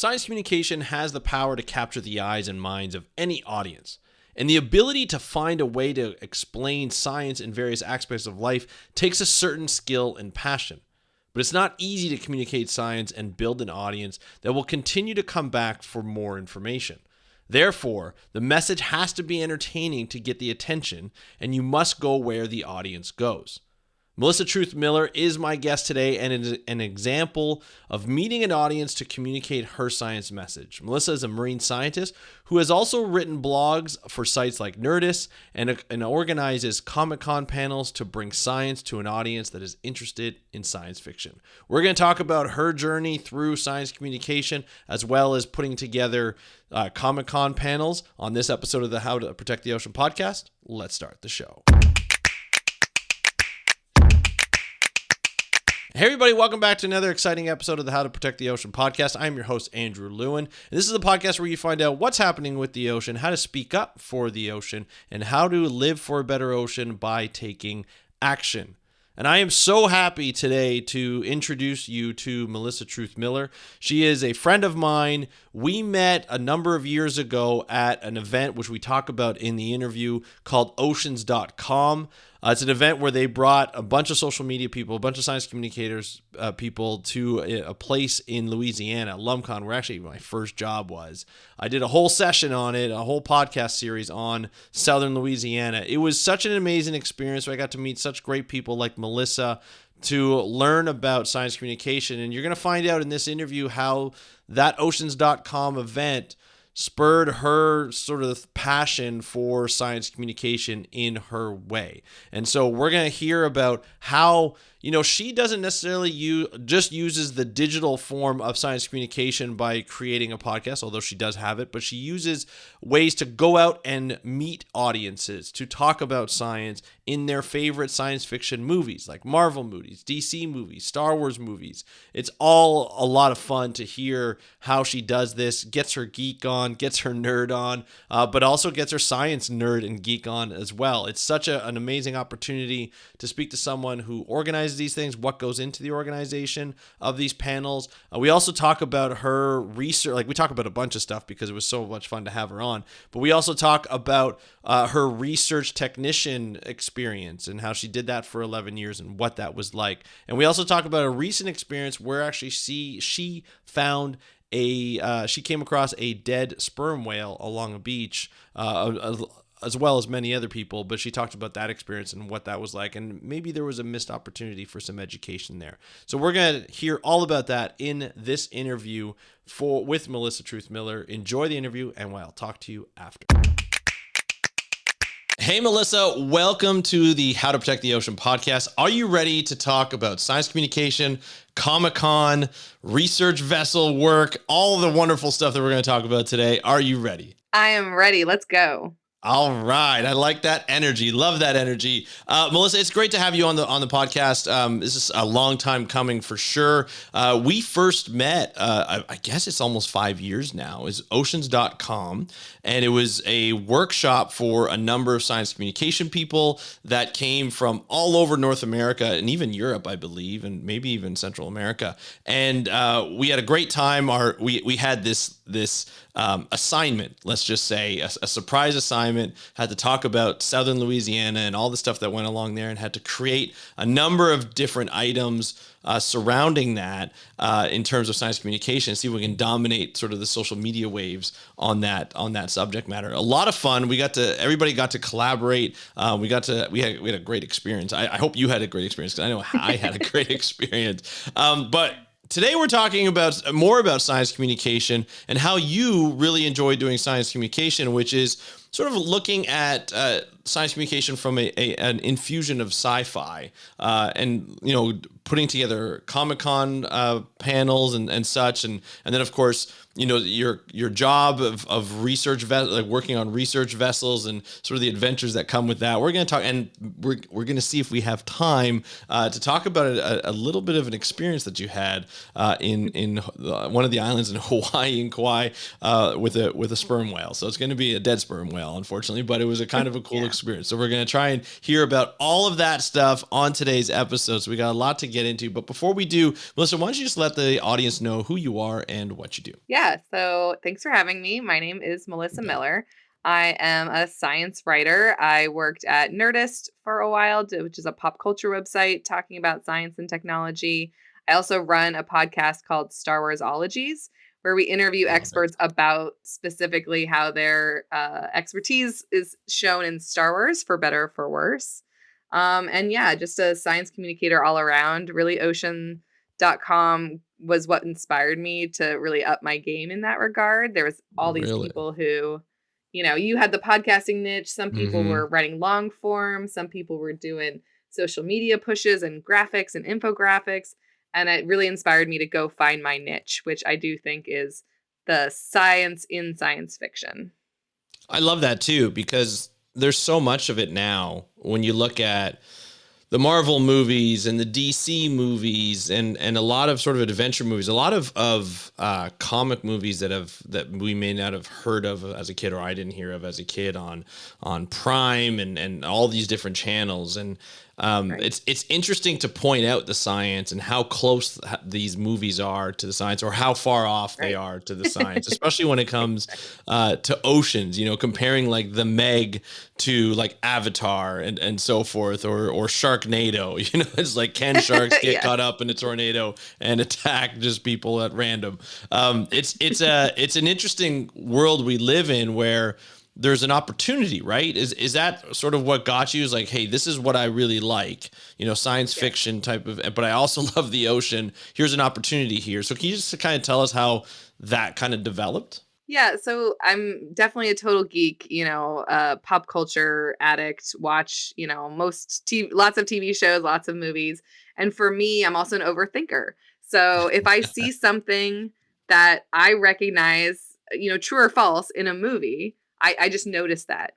Science communication has the power to capture the eyes and minds of any audience. And the ability to find a way to explain science in various aspects of life takes a certain skill and passion. But it's not easy to communicate science and build an audience that will continue to come back for more information. Therefore, the message has to be entertaining to get the attention, and you must go where the audience goes. Melissa Truth Miller is my guest today and is an example of meeting an audience to communicate her science message. Melissa is a marine scientist who has also written blogs for sites like Nerdist and organizes Comic-Con panels to bring science to an audience that is interested in science fiction. We're going to talk about her journey through science communication as well as putting together Comic-Con panels on this episode of the How to Protect the Ocean podcast. Let's start the show. Hey everybody, welcome back to another exciting episode of the How to Protect the Ocean podcast. I'm your host, Andrew Lewin, and this is the podcast where you find out what's happening with the ocean, how to speak up for the ocean, and how to live for a better ocean by taking action. And I am so happy today to introduce you to Melissa Truth Miller. She is a friend of mine. We met a number of years ago at an event, which we talk about in the interview, called Oceans.com. It's an event where they brought a bunch of social media people, a bunch of science communicators people to a place in Louisiana, LumCon, where actually my first job was. I did a whole session on it, a whole podcast series on Southern Louisiana. It was such an amazing experience where I got to meet such great people like Melissa to learn about science communication. And you're going to find out in this interview how that Oceans.com event spurred her sort of passion for science communication in her way. And so we're going to hear about how, she doesn't necessarily just uses the digital form of science communication by creating a podcast, although she does have it, but she uses ways to go out and meet audiences to talk about science in their favorite science fiction movies, like Marvel movies, DC movies, Star Wars movies. It's all a lot of fun to hear how she does this, gets her geek on, gets her nerd on, but also gets her science nerd and geek on as well. It's such an amazing opportunity to speak to someone who organizes these things, what goes into the organization of these panels. We also talk about her research. We talk about a bunch of stuff because it was so much fun to have her on, but we also talk about her research technician experience and how she did that for 11 years and what that was like. And we also talk about a recent experience where actually she found she came across a dead sperm whale along a beach, as well as many other people, but she talked about that experience and what that was like, and maybe there was a missed opportunity for some education there. So we're going to hear all about that in this interview with Melissa Truth Miller. Enjoy the interview, and I'll talk to you after. Hey, Melissa, welcome to the How to Protect the Ocean podcast. Are you ready to talk about science communication, Comic-Con, research vessel work, all the wonderful stuff that we're going to talk about today? Are you ready? I am ready. Let's go. All right. I like that energy. Love that energy. Melissa, it's great to have you on the podcast. This is a long time coming for sure. We first met, I guess it's almost 5 years now, is Oceans.com. And it was a workshop for a number of science communication people that came from all over North America and even Europe, I believe, and maybe even Central America. And we had a great time. We had this assignment, let's just say, a surprise assignment, had to talk about Southern Louisiana and all the stuff that went along there and had to create a number of different items surrounding that in terms of science communication, see if we can dominate sort of the social media waves on that subject matter. A lot of fun. Everybody got to collaborate. We had a great experience. I hope you had a great experience because I know I had a great experience. But today we're talking more about science communication and how you really enjoy doing science communication, which is sort of looking at science communication from an infusion of sci-fi, and putting together Comic-Con panels and such, and then of course your job of research working on research vessels and sort of the adventures that come with that. We're going to talk, and we're going to see if we have time to talk about a little bit of an experience that you had in one of the islands in Hawaii, in Kauai, with a sperm whale. So it's going to be a dead sperm whale. whale, unfortunately, but it was a kind of a cool Yeah. experience. So we're going to try and hear about all of that stuff on today's episode. So we got a lot to get into. But before we do, Melissa, why don't you just let the audience know who you are and what you do? Yeah. So thanks for having me. My name is You Melissa bet. Miller. I am a science writer. I worked at Nerdist for a while, which is a pop culture website talking about science and technology. I also run a podcast called Star Warsologies, where we interview Love it. experts about specifically how their expertise is shown in Star Wars, for better or for worse. And yeah, just a science communicator all around. Really, ocean.com was what inspired me to really up my game in that regard. There was all these Really? people who, you had the podcasting niche. Some people Mm-hmm. were writing long form. Some people were doing social media pushes and graphics and infographics. And it really inspired me to go find my niche, which I do think is the science in science fiction. I love that too, because there's so much of it now when you look at the Marvel movies and the DC movies and a lot of sort of adventure movies, a lot of comic movies that we may not have heard of as a kid, or I didn't hear of as a kid on Prime and all these different channels. And Right. it's interesting to point out the science and how close these movies are to the science, or how far off they Right. are to the science, especially when it comes to oceans. Comparing like the Meg to like Avatar and so forth, or Sharknado. It's like, can sharks get Yes. caught up in a tornado and attack just people at random? It's an interesting world we live in, where there's an opportunity, right? Is that sort of what got you? Is like, hey, this is what I really like, science Yes. fiction type of, but I also love the ocean. Here's an opportunity here. So can you just kind of tell us how that kind of developed? Yeah, so I'm definitely a total geek, pop culture addict, watch, lots of TV shows, lots of movies. And for me, I'm also an overthinker. So if I see something that I recognize, true or false in a movie, I just notice that.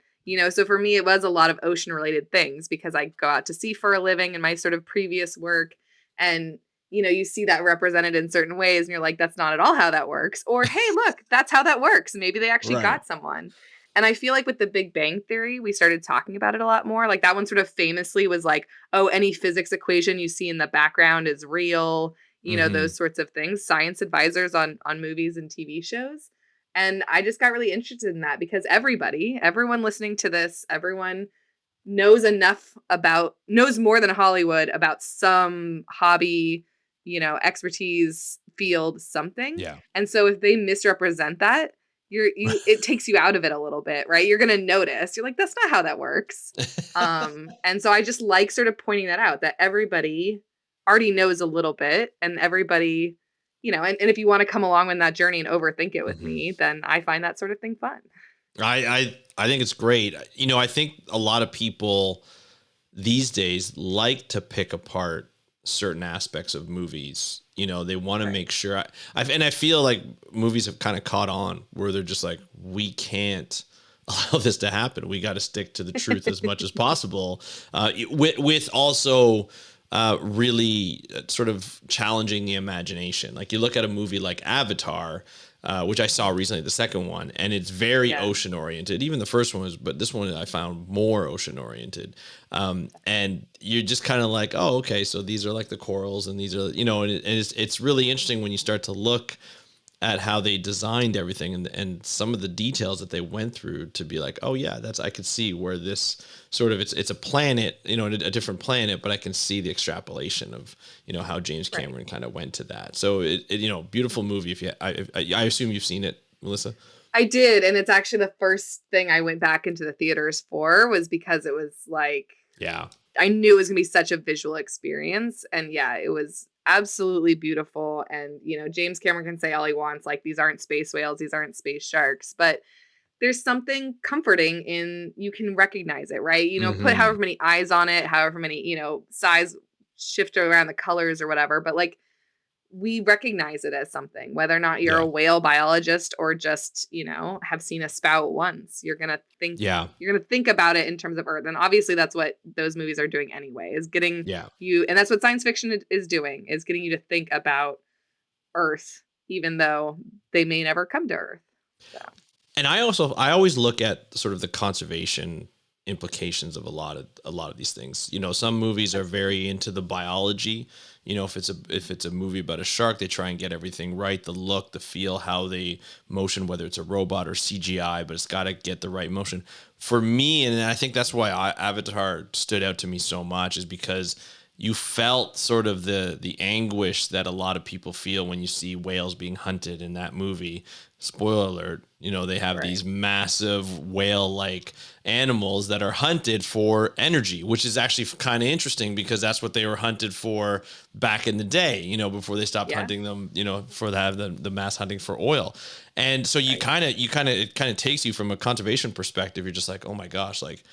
So for me, it was a lot of ocean related things because I go out to sea for a living in my sort of previous work. And you see that represented in certain ways and you're like, that's not at all how that works. Or, hey, look, that's how that works. Maybe they actually Right. got someone. And I feel like with the Big Bang Theory, we started talking about it a lot more. Like that one sort of famously was like, oh, any physics equation you see in the background is real, Mm-hmm. those sorts of things, science advisors on movies and TV shows. And I just got really interested in that because everyone listening to this, everyone knows more than Hollywood about some hobby, expertise, field, something. Yeah. And so if they misrepresent that, it takes you out of it a little bit, right? You're gonna notice. You're like, that's not how that works. And so I just like sort of pointing that out that everybody already knows a little bit and everybody, and if you want to come along on that journey and overthink it with Mm-hmm. me, then I find that sort of thing fun. I think it's great. I think a lot of people these days like to pick apart certain aspects of movies. They want to Right. make sure. And I feel like movies have kind of caught on, where they're just like, we can't allow this to happen. We got to stick to the truth as much as possible. With also really sort of challenging the imagination. Like, you look at a movie like Avatar, which I saw recently, the second one, and it's very Yeah. ocean oriented. Even the first one was, but this one I found more ocean oriented. And you're just kind of like, oh, okay, so these are like the corals, and these are, and it's really interesting when you start to look at how they designed everything, and some of the details that they went through to be like, oh yeah, I could see where this sort of, it's a planet, a different planet, but I can see the extrapolation of, how James Right. Cameron kind of went to that. So beautiful movie. If you, I assume you've seen it, Melissa. I did, and it's actually the first thing I went back into the theaters for was because it was like Yeah. I knew it was gonna be such a visual experience, and yeah, it was absolutely beautiful. And James Cameron can say all he wants, like these aren't space whales, these aren't space sharks, but there's something comforting in you can recognize it, right? Put Hmm. however many eyes on it, however many size shift around the colors or whatever, but like we recognize it as something, whether or not you're Yeah. a whale biologist or just, have seen a spout once. Yeah. You're gonna think about it in terms of Earth. And obviously that's what those movies are doing anyway, is getting Yeah. you, and that's what science fiction is doing, is getting you to think about Earth, even though they may never come to Earth. So And I always look at sort of the conservation implications of a lot of these things. Some movies are Absolutely. very into the biology. If it's a movie about a shark, they try and get everything right, the look, the feel, how they motion, whether it's a robot or CGI, but it's got to get the right motion. For me, and I think that's why Avatar stood out to me so much, is because you felt sort of the anguish that a lot of people feel when you see whales being hunted in that movie. Spoiler alert, they have Right. these massive whale-like animals that are hunted for energy, which is actually kind of interesting because that's what they were hunted for back in the day, before they stopped Yeah. hunting them, for the mass hunting for oil. And so Right. it kind of takes you from a conservation perspective. You're just like, oh my gosh, like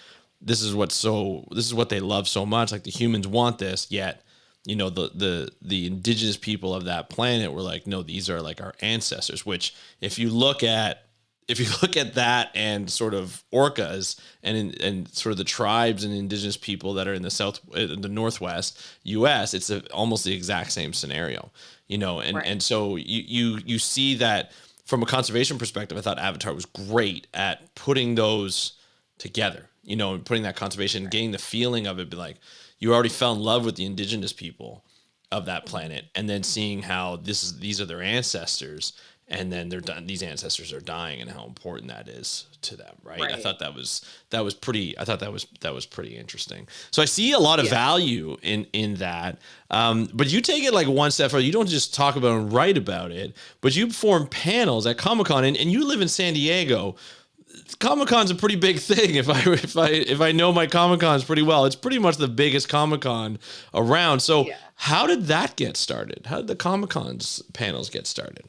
this is what they love so much. Like the humans want this, yet the indigenous people of that planet were like, no, these are like our ancestors. Which if you look at that and sort of orcas and sort of the tribes and indigenous people that are in the northwest U.S., it's almost the exact same scenario, and Right. so you see that from a conservation perspective. I thought Avatar was great at putting those together, and putting that conservation, Right. getting the feeling of it, be like you already fell in love with the indigenous people of that Mhm. planet, and then seeing how these are their ancestors, and then these ancestors are dying, and how important that is to them, right? I Right. thought that was pretty. I thought that was pretty interesting. So I see a lot of Yeah. value in that. But you take it like one step further. You don't just talk about and write about it, but you perform panels at Comic-Con, and you live in San Diego. Comic Con's a pretty big thing. If I know my Comic Cons pretty well, it's pretty much the biggest Comic Con around. So Yeah. how did that get started? How did the Comic Cons panels get started?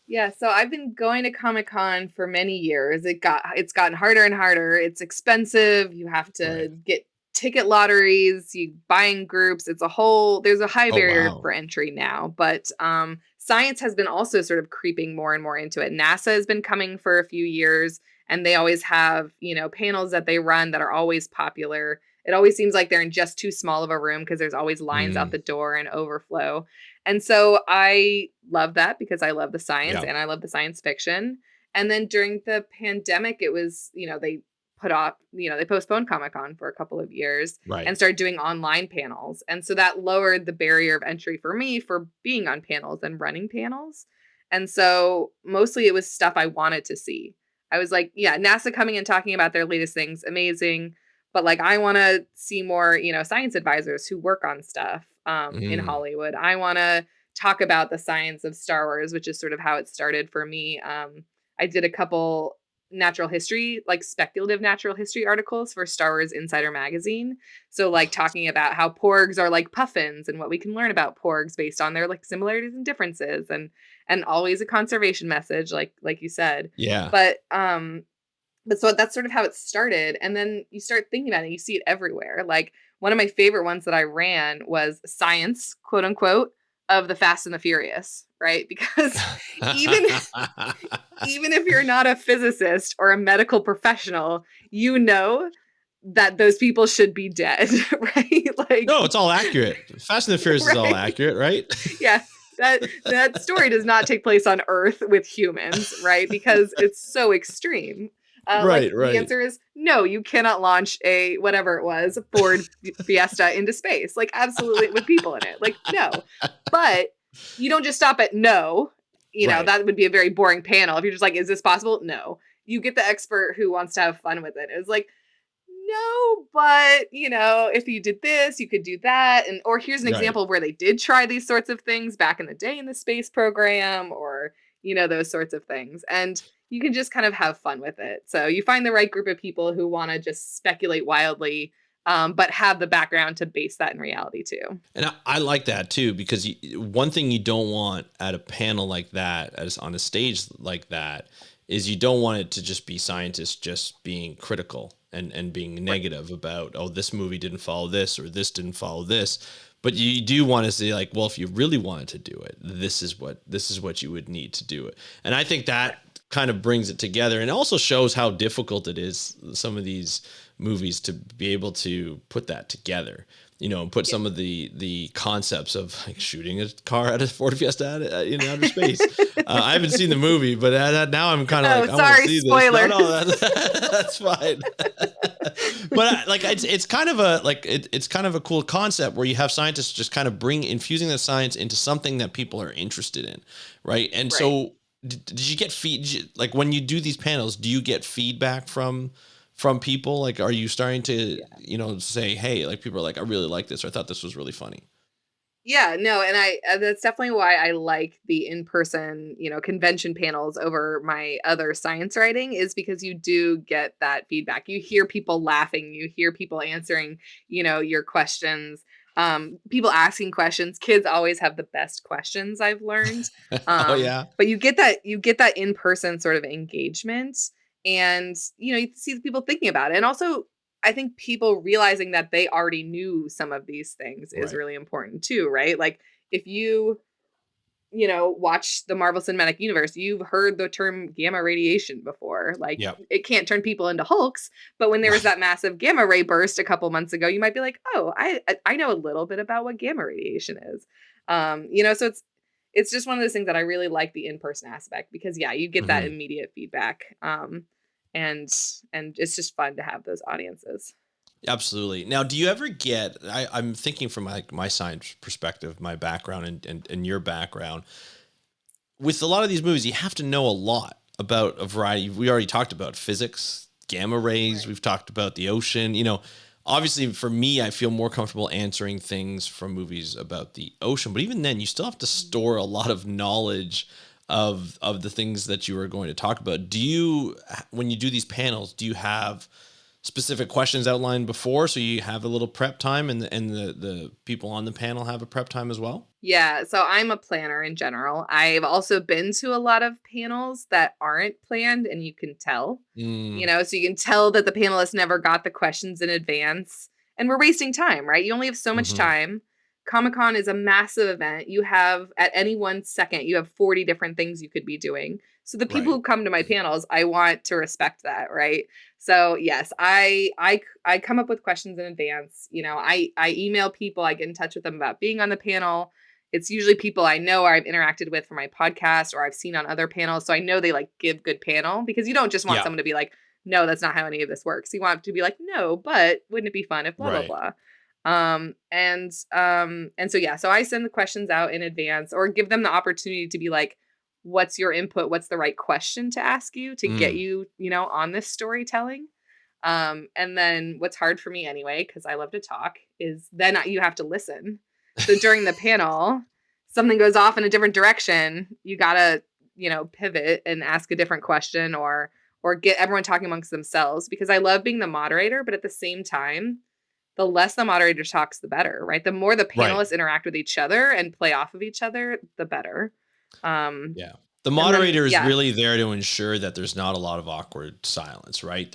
Yeah, so I've been going to Comic-Con for many years. It's gotten harder and harder. It's expensive. You have to Right. get ticket lotteries, you buy in groups. There's a high Oh barrier wow. for entry now, but science has been also sort of creeping more and more into it. NASA has been coming for a few years and they always have, panels that they run that are always popular. It always seems like they're in just too small of a room because there's always lines out Mm, the door and overflow. And so I love that because I love the science yeah. and I love the science fiction. And then during the pandemic, it was, they postponed Comic Con for a couple of years Right. and started doing online panels. And so that lowered the barrier of entry for me for being on panels and running panels. And so mostly it was stuff I wanted to see. I was like, yeah, NASA coming and talking about their latest things, amazing. But like, I want to see more, science advisors who work on stuff in Mm, Hollywood. I want to talk about the science of Star Wars, which is sort of how it started for me. I did a couple natural history, like speculative natural history articles for Star Wars Insider magazine. So like talking about how porgs are like puffins and what we can learn about porgs based on their like similarities and differences and always a conservation message like you said. yeah. But so that's sort of how it started, and then you start thinking about it, you see it everywhere. Like, one of my favorite ones that I ran was "Science," quote, unquote, of The Fast and the Furious, right? Because even even if you're not a physicist or a medical professional, you know that those people should be dead, right? Like No, it's all accurate. Fast and the Furious is all right? accurate, right? Yeah, that story does not take place on Earth with humans, right? Because it's so extreme. Like Right, the right, answer is no. You cannot launch a whatever it was Ford Fiesta into space, like absolutely with people in it. Like no, but you don't just stop at no. right. That would be a very boring panel if you're just like, is this possible? No, you get the expert who wants to have fun with it. It's like no, but if you did this, you could do that. And or here's an Right. example where they did try these sorts of things back in the day in the space program or, those sorts of things. And you can just kind of have fun with it. So you find the right group of people who want to just speculate wildly, but have the background to base that in reality too. And I like that too, because one thing you don't want at a panel like that, as on a stage like that, is you don't want it to just be scientists just being critical and being Right. negative about, oh, this movie didn't follow this or this didn't follow this. But you do want to say like, well, if you really wanted to do it, this is what you would need to do it. And I think Right. that kind of brings it together and also shows how difficult it is, some of these movies, to be able to put that together. put Yeah. some of the concepts of like shooting a car out of Ford Fiesta in outer space. I haven't seen the movie, but now I'm kind of Oh, like, I want to sorry, see this. No, spoilers. no, that's fine. But like it's kind of a like it's kind of a cool concept where you have scientists just kind of infusing the science into something that people are interested in, right? And Right. so did you get like when you do these panels, do you get feedback from people? Like, are you starting to, say, hey, like people are like, I really like this, or I thought this was really funny. Yeah, no, and that's definitely why I like the in-person, convention panels over my other science writing is because you do get that feedback. You hear people laughing, you hear people answering, your questions. People asking questions. Kids always have the best questions, I've learned. Oh yeah. But you get that in-person sort of engagement and you see the people thinking about it. And also I think people realizing that they already knew some of these things is Right. really important too, right? Like if watch the Marvel Cinematic Universe, you've heard the term gamma radiation before. Like Yep. it can't turn people into Hulks, but when there was Right. that massive gamma ray burst a couple months ago, you might be like, "Oh, I know a little bit about what gamma radiation is." So it's just one of those things that I really like the in-person aspect because yeah, you get that Hmm. immediate feedback. And and it's just fun to have those audiences. Absolutely. Now, do you ever get? I'm thinking from like my science perspective, my background, and your background. With a lot of these movies, you have to know a lot about a variety. We already talked about physics, gamma rays. Right. We've talked about the ocean. Obviously for me, I feel more comfortable answering things from movies about the ocean. But even then, you still have to store a lot of knowledge of the things that you are going to talk about. When you do these panels, do you have specific questions outlined before so you have a little prep time and the people on the panel have a prep time as well? Yeah, so I'm a planner in general. I've also been to a lot of panels that aren't planned and you can tell. Mm, So you can tell that the panelists never got the questions in advance and we're wasting time, right? You only have so much hmm. time. Comic-Con is a massive event. You have at any one second, you have 40 different things you could be doing. So the people Right. who come to my panels, I want to respect that, right? So yes, I come up with questions in advance. I email people, I get in touch with them about being on the panel. It's usually people I know or I've interacted with for my podcast or I've seen on other panels. So I know they like give good panel because you don't just want Yeah. someone to be like, no, that's not how any of this works. You want to be like, no, but wouldn't it be fun if blah blah Right. blah. And so yeah, so I send the questions out in advance or give them the opportunity to be like, what's your input? What's the right question to ask you to get Mm, you, on this storytelling? And then what's hard for me anyway, because I love to talk, is then you have to listen. So during the panel, something goes off in a different direction, you gotta, pivot and ask a different question or get everyone talking amongst themselves because I love being the moderator, but at the same time, the less the moderator talks, the better, right? The more the right. panelists interact with each other and play off of each other, the better. Um, Yeah. The and then moderator is yeah, really there to ensure that there's not a lot of awkward silence, right?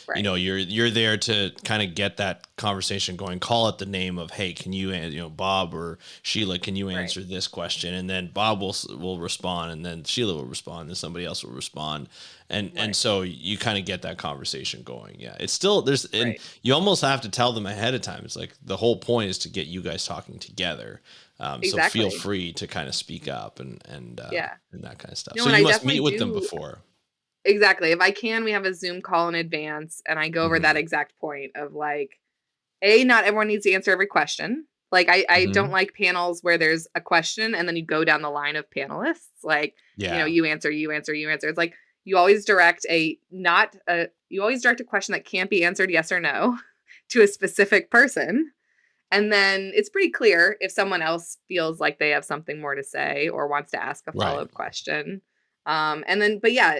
right, You're there to kind of get that conversation going. Call it the name of, hey, can you, Bob or Sheila, can you right, answer this question? And then Bob will respond, and then Sheila will respond, and somebody else will respond, and right, so you kind of get that conversation going. Yeah, it's still and right. you almost have to tell them ahead of time. It's like the whole point is to get you guys talking together. So feel Exactly. free to kind of speak up Yeah. and that kind of stuff. No, So and you I must meet definitely with them do. before. Exactly. If I can, we have a Zoom call in advance and I go over that Hmm. exact point of like, A, not everyone needs to answer every question. Like I don't Hmm. like panels where there's a question and then you go down the line of panelists. Like, Yeah. you answer, you answer, you answer. It's like you always direct you always direct a question that can't be answered yes or no to a specific person. And then it's pretty clear if someone else feels like they have something more to say or wants to ask a Right. follow-up question. And then, but yeah,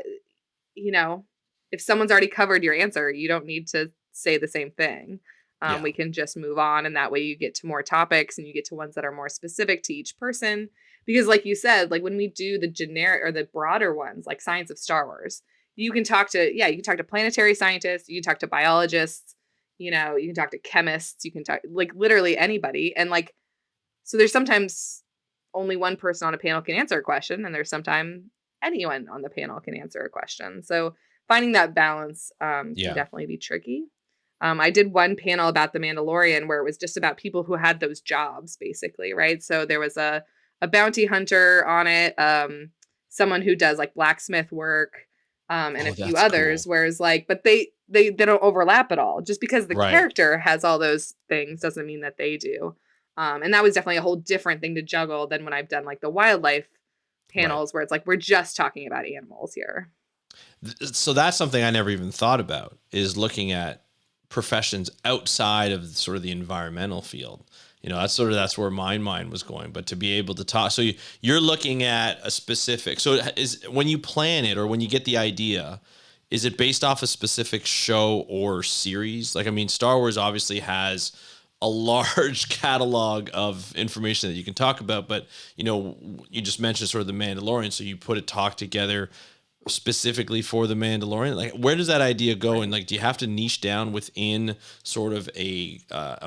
you know, if someone's already covered your answer, you don't need to say the same thing. Yeah. We can just move on, and that way you get to more topics and you get to ones that are more specific to each person. Because, like you said, like when we do the generic or the broader ones, like Science of Star Wars, you can talk to planetary scientists, you can talk to biologists, you can talk to chemists, you can talk like literally anybody. And like, so there's sometimes only one person on a panel can answer a question, and there's sometimes anyone on the panel can answer a question. So finding that balance can Yeah. definitely be tricky. I did one panel about The Mandalorian where it was just about people who had those jobs, basically, right? So there was a bounty hunter on it, someone who does like blacksmith work, and a Oh, few that's others. cool. Whereas like, but they don't overlap at all. Just because the Right. character has all those things doesn't mean that they do. And that was definitely a whole different thing to juggle than when I've done like the wildlife Right. panels where it's like we're just talking about animals here. So that's something I never even thought about, is looking at professions outside of sort of the environmental field. That's where my mind was going. But to be able to talk, so you're looking at a specific. So is when you plan it or when you get the idea, is it based off a specific show or series? Like, I mean, Star Wars obviously has a large catalog of information that you can talk about, but you just mentioned sort of the Mandalorian, so you put a talk together specifically for the Mandalorian. Like, where does that idea go? And like, do you have to niche down within sort of a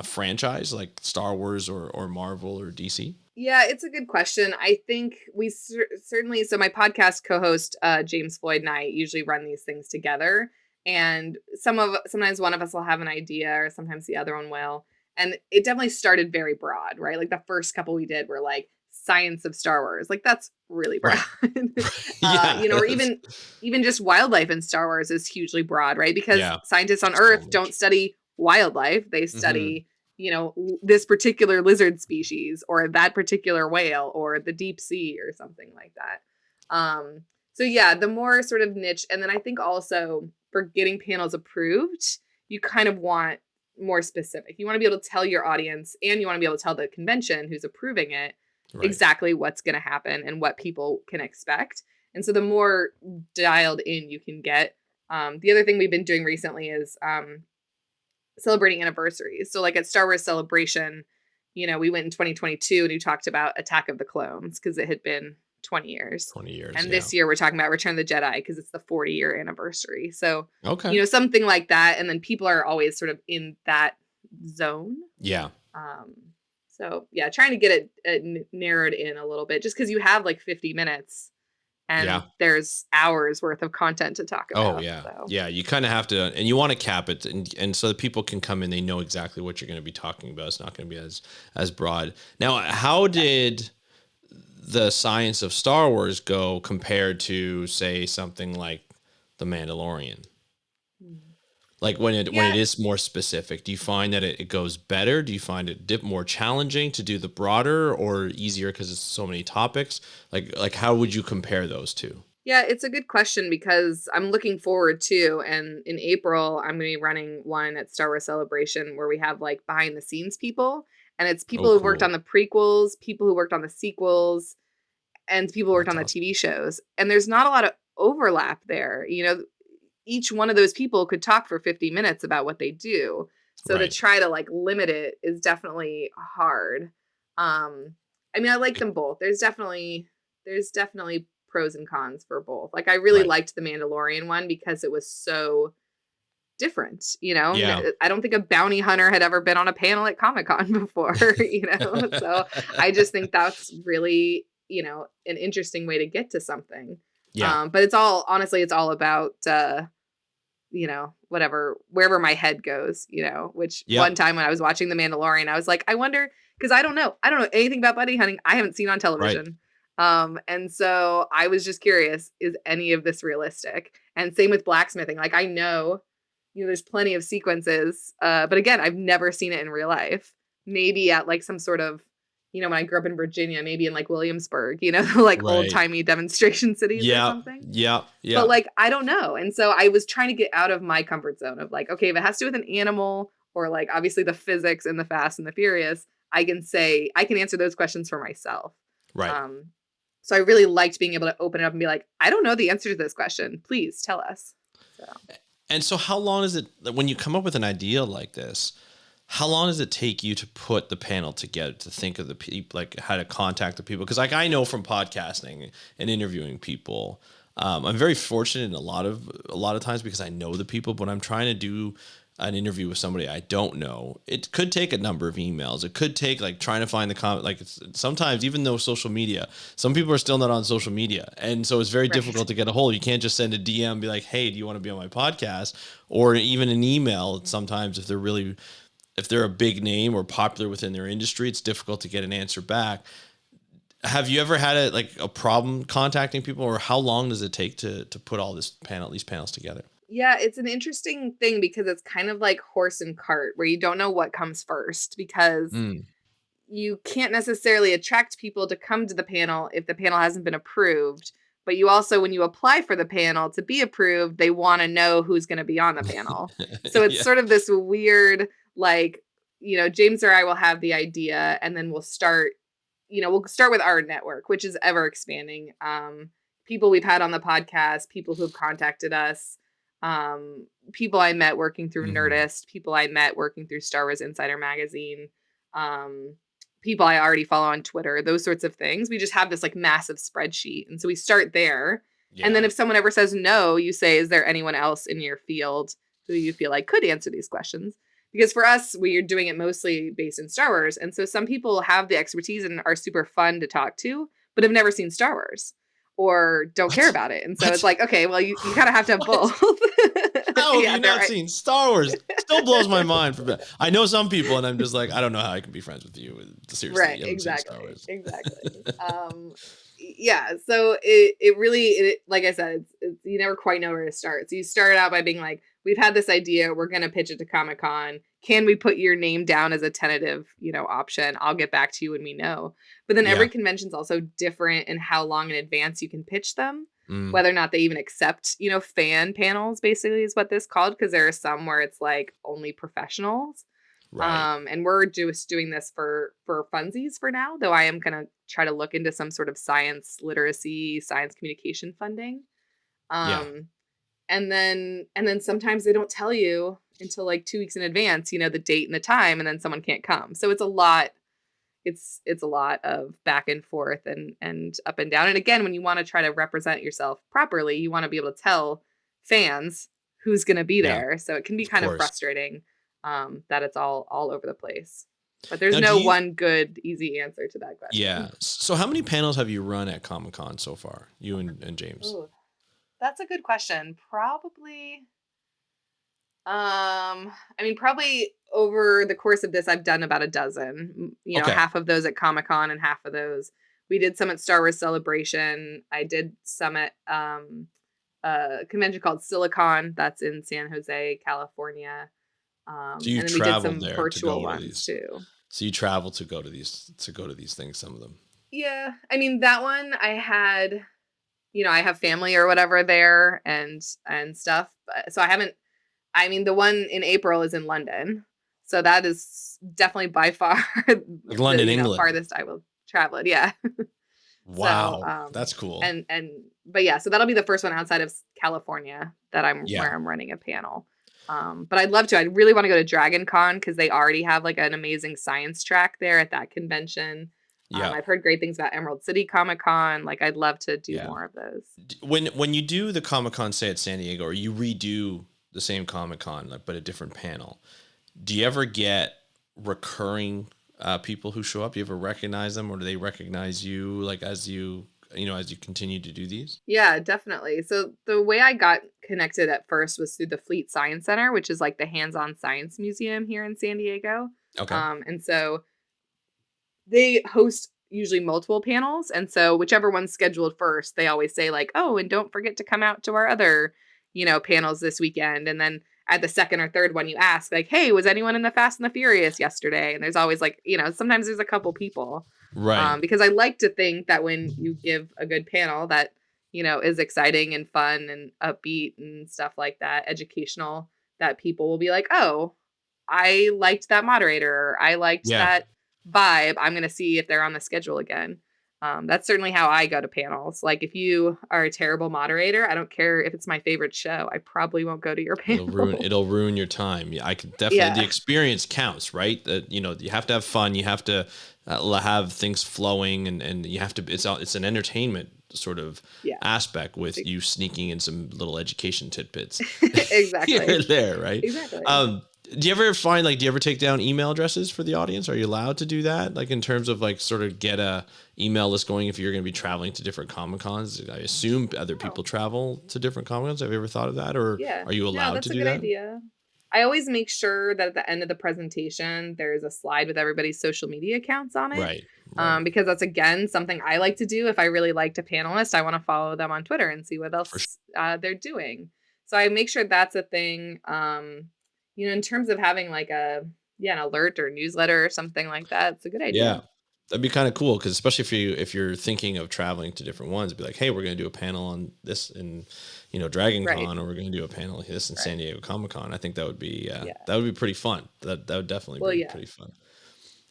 franchise like Star Wars or Marvel or DC? Yeah, it's a good question. I think we certainly, so my podcast co-host, James Floyd, and I usually run these things together. And sometimes one of us will have an idea or sometimes the other one will. And it definitely started very broad, right? Like the first couple we did were like science of Star Wars. Like that's really broad. Right. Yeah. Or even just wildlife in Star Wars is hugely broad, right? Because Yeah. scientists on So Earth don't much. study wildlife. They Hmm. study this particular lizard species or that particular whale or the deep sea or something like that. So yeah, the more sort of niche, and then I think also for getting panels approved, you kind of want more specific. You want to be able to tell your audience and you want to be able to tell the convention who's approving it Right. exactly what's going to happen and what people can expect. And so the more dialed in you can get. The other thing we've been doing recently is celebrating anniversaries. So like at Star Wars Celebration, we went in 2022 and we talked about Attack of the Clones because it had been 20 years. 20 years. And Yeah. this year we're talking about Return of the Jedi because it's the 40-year anniversary. So, Okay. something like that. And then people are always sort of in that zone. Yeah. Um, so yeah, trying to get it narrowed in a little bit just because you have like 50 minutes and Yeah. there's hours worth of content to talk Oh about. yeah. So Yeah. You kind of have to, and you want to cap it, and so that people can come in, they know exactly what you're going to be talking about. It's not going to be as broad. Now, how did the science of Star Wars go compared to, say, something like The Mandalorian? mm. Like when it Yeah, is more specific, do you find that it goes better? Do you find it more challenging to do the broader, or easier because it's so many topics? Like how would you compare those two? Yeah, it's a good question because I'm looking forward to, and in April, I'm going to be running one at Star Wars Celebration where we have like behind the scenes people. And it's Oh, people who worked cool. on the prequels, people who worked on the sequels, and people who worked That's on the awesome. TV shows. And there's not a lot of overlap there. Each one of those people could talk for 50 minutes about what they do. So to Right. try to like limit it is definitely hard. I mean, I like them both. There's definitely pros and cons for both. Like I really Right. liked the Mandalorian one because it was so different, Yeah. I don't think a bounty hunter had ever been on a panel at Comic-Con before, So I just think that's really, an interesting way to get to something. Yeah. But it's all about whatever, wherever my head goes, which one Yep. time when I was watching The Mandalorian, I was like, I wonder, because I don't know. I don't know anything about bounty hunting. I haven't seen on Right. television. And so I was just curious, is any of this realistic? And same with blacksmithing. Like I know, there's plenty of sequences. But again, I've never seen it in real life. Maybe at like some sort of, when I grew up in Virginia, maybe in like Williamsburg, like old Right. timey demonstration cities or Yep. something. Yep. But, Yep. like, I don't know, and so I was trying to get out of my comfort zone of, like, okay, if it has to do with an animal or, like, obviously the physics in the Fast and the Furious, I can answer those questions for myself. Right. Um, so I really liked being able to open it up and be like, "I don't know the answer to this question. Please tell us." So And so how long is it when you come up with an idea like this? How long does it take you to put the panel together, to think of the people, like how to contact the people? Because like I know from podcasting and interviewing people, I'm very fortunate in a lot of times because I know the people, but I'm trying to do an interview with somebody I don't know, it could take a number of emails. It could take like trying to find the comment. Like sometimes, even though social media, some people are still not on social media, and so it's very Right. difficult to get a hold. You can't just send a DM and be like, "Hey, do you want to be on my podcast?" Or even an email. Sometimes, if they're a big name or popular within their industry, it's difficult to get an answer back. Have you ever had a problem contacting people, or how long does it take to put all these panels together? Yeah, it's an interesting thing because it's kind of like horse and cart where you don't know what comes first because Mm. you can't necessarily attract people to come to the panel if the panel hasn't been approved. But you also, when you apply for the panel to be approved, they want to know who's going to be on the panel. So it's Yeah. sort of this weird, like, James or I will have the idea and then we'll start with our network, which is ever expanding. People we've had on the podcast, people who've contacted us, people I met working through Mhm. Nerdist, people I met working through Star Wars Insider Magazine, um, people I already follow on Twitter, those sorts of things. We just have this like massive spreadsheet. And so we start there. And then Yeah. if someone ever says no, you say, is there anyone else in your field who you feel like could answer these questions? Because for us, we are doing it mostly based in Star Wars. And so some people have the expertise and are super fun to talk to, but have never seen Star Wars or don't care What? about it. And so it's What? like, okay, well, you kind of have to have What? both. How have Yeah, you there not are. seen Star Wars? Still blows my mind. I know some people, and I'm just like, I don't know how I can be friends with you. Seriously, Right, you haven't seen Star exactly, Wars. exactly. Yeah, so it really, like I said, it's you never quite know where to start. So you start out by being like, we've had this idea, we're gonna pitch it to Comic-Con. Can we put your name down as a tentative, option? I'll get back to you when we know. But then Yeah. every convention's also different in how long in advance you can pitch them, Mm, whether or not they even accept, fan panels, basically is what this called, because there are some where it's like only professionals. right. And we're just doing this for funsies for now, though I am gonna try to look into some sort of science literacy, science communication funding. Yeah. Um, and then sometimes they don't tell you until like 2 weeks in advance, the date and the time, and then someone can't come. So it's a lot. It's a lot of back and forth and up and down. And again, when you want to try to represent yourself properly, you want to be able to tell fans who's going to be Yeah. there. So it can be Of kind of course. frustrating that it's all over the place. But there's Now, do no you? one good, easy answer to that Yeah. question. So, how many panels have you run at Comic Con so far? You and James. Oh, that's a good question. Probably over the course of this, I've done about a dozen. Okay. Half of those at Comic Con and half of those we did some at Star Wars Celebration. I did some at a convention called Silicon that's in San Jose, California. So you And then we did traveled some there to virtual go to ones these. too. So you travel to go to these things. Some of them. Yeah, that one I had, I have family or whatever there and stuff. So I haven't. The one in April is in London, so that is definitely by far Like the London, England. farthest I will travel it. Yeah. So Wow, that's cool. and but yeah, so that'll be the first one outside of California that Yeah. where I'm running a panel. But I'd love to. I really want to go to Dragon Con because they already have like an amazing science track there at that convention. Yeah. I've heard great things about Emerald City Comic Con. Like I'd love to do Yeah. more of those. When you do the Comic Con, say at San Diego, or you redo the same Comic Con, like, but a different panel, do you ever get recurring people who show up? Do you ever recognize them, or do they recognize you, like as you continue to do these? Yeah, definitely. So the way I got connected at first was through the Fleet Science Center, which is like the hands-on science museum here in San Diego. Okay. And so they host usually multiple panels, and so whichever one's scheduled first, they always say like, "Oh, and don't forget to come out to our other, panels this weekend." And then at the second or third one, you ask like, "Hey, was anyone in the Fast and the Furious yesterday?" And there's always like, sometimes there's a couple people, Right. because I like to think that when you give a good panel that is exciting and fun and upbeat and stuff like that, educational, that people will be like, "Oh, I liked that moderator. Or I liked Yeah. that vibe. I'm going to see if they're on the schedule again." That's certainly how I go to panels. Like if you are a terrible moderator, I don't care if it's my favorite show. I probably won't go to your It'll ruin panel. it'll ruin your time. Yeah, I could definitely. The Yeah. experience counts, right? That you have to have fun. You have to have things flowing, and you have to. It's an entertainment sort of Yeah. aspect with you sneaking in some little education tidbits here Exactly. and there, right? Exactly. Do you ever find like, do you ever take down email addresses for the audience? Are you allowed to do that? Like in terms of like sort of get a email list going if you're going to be traveling to different Comic Cons? I assume other Oh, people travel to different Comic Cons. Have you ever thought of that, or yeah. are you No, allowed to that's a do good that? idea. I always make sure that at the end of the presentation, there's a slide with everybody's social media accounts on it. Right, right, Because that's again something I like to do. If I really liked a panelist, I want to follow them on Twitter and see what for sure. else they're doing. So I make sure that's a thing. In terms of having like an alert or newsletter or something like that, it's a good idea. Yeah. That'd be kind of cool because especially if you're thinking of traveling to different ones, be like, hey, we're going to do a panel on this in, Dragon Right. Con, or we're going to do a panel like this in San Right. Diego Comic Con. I think Yeah. that would be pretty fun. That would definitely Well, be yeah. pretty fun.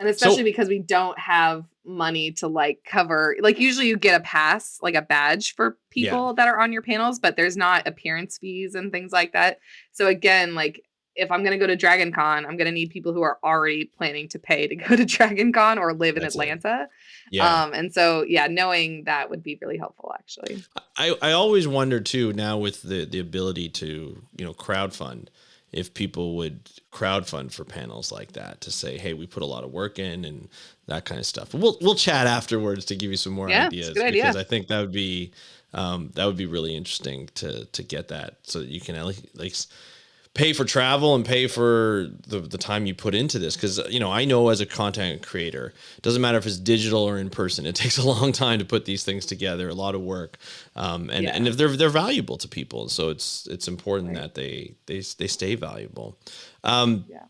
And especially So because we don't have money to like cover, like usually you get a pass, like a badge for yeah, people that are on your panels, but there's not appearance fees and things like that. So again, like if I'm going to go to Dragon Con, I'm going to need people who are already planning to pay to go to Dragon Con or live in that's it. Atlanta. Yeah. And so, yeah, knowing that would be really helpful actually. I always wonder too now with the ability to, crowdfund, if people would crowdfund for panels like that to say, hey, we put a lot of work in and that kind of stuff. But we'll chat afterwards to give you some more Yeah, it's a ideas good because idea. I think that would be really interesting to get that so that you can at least pay for travel and pay for the time you put into this. Cause I know as a content creator, it doesn't matter if it's digital or in person, it takes a long time to put these things together, a lot of work. And Yeah. if they're valuable to people. So it's important Right. that they stay valuable. Yeah.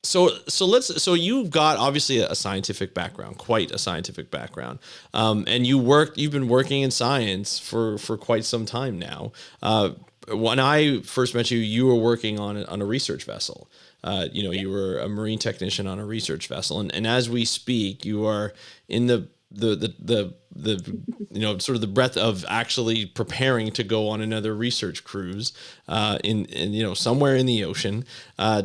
So you've got obviously a scientific background, quite a scientific background. And you've been working in science for quite some time now. When I first met you, you were working on a research vessel. Yeah. You were a marine technician on a research vessel, and as we speak, you are in the sort of the breadth of actually preparing to go on another research cruise in somewhere in the ocean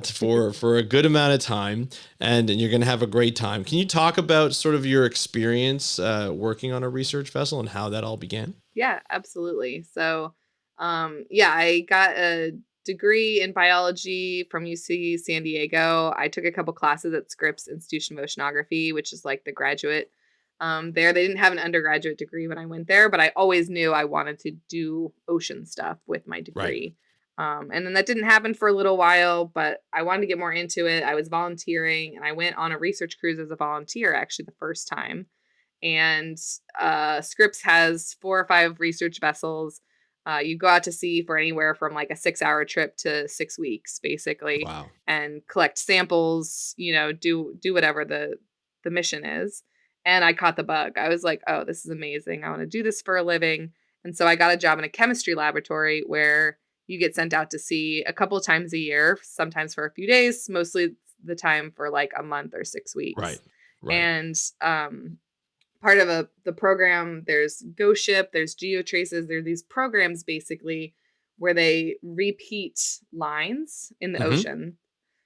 for a good amount of time, and you're going to have a great time. Can you talk about sort of your experience working on a research vessel and how that all began? Yeah, absolutely. So, yeah, I got a degree in biology from UC San Diego. I took a couple classes at Scripps Institution of Oceanography, which is like the graduate there. They didn't have an undergraduate degree when I went there, but I always knew I wanted to do ocean stuff with my Right, degree. And then that didn't happen for a little while, but I wanted to get more into it. I was volunteering and I went on a research cruise as a volunteer actually the first time, and Scripps has 4 or 5 research vessels. You go out to sea for anywhere from like a 6-hour trip to 6 weeks, basically, wow, and collect samples. Do whatever the mission is. And I caught the bug. I was like, oh, this is amazing. I want to do this for a living. And so I got a job in a chemistry laboratory where you get sent out to sea a couple of times a year, sometimes for a few days, mostly the time for like a month or 6 weeks. right, right, And part of the program, there's Ghost Ship, there's GeoTraces, there are these programs basically where they repeat lines in the mm-hmm. ocean.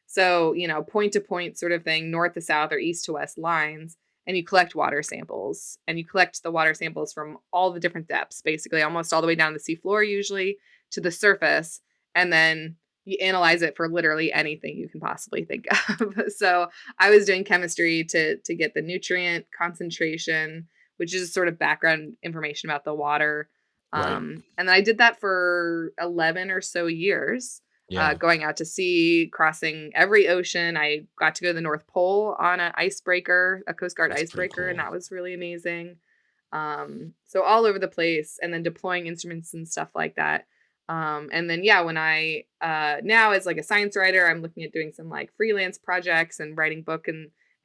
So, point to point sort of thing, north to south or east to west lines, and you collect water samples. And you collect the water samples from all the different depths, basically almost all the way down to the seafloor usually to the surface, and then you analyze it for literally anything you can possibly think of. So I was doing chemistry to get the nutrient concentration, which is sort of background information about the water. Right, And then I did that for 11 or so years, yeah, going out to sea, crossing every ocean. I got to go to the North Pole on an icebreaker, a Coast Guard that's pretty icebreaker, and cool. that was really amazing. So all over the place, and then deploying instruments and stuff like that. And then yeah, when I now as like a science writer, I'm looking at doing some like freelance projects and writing book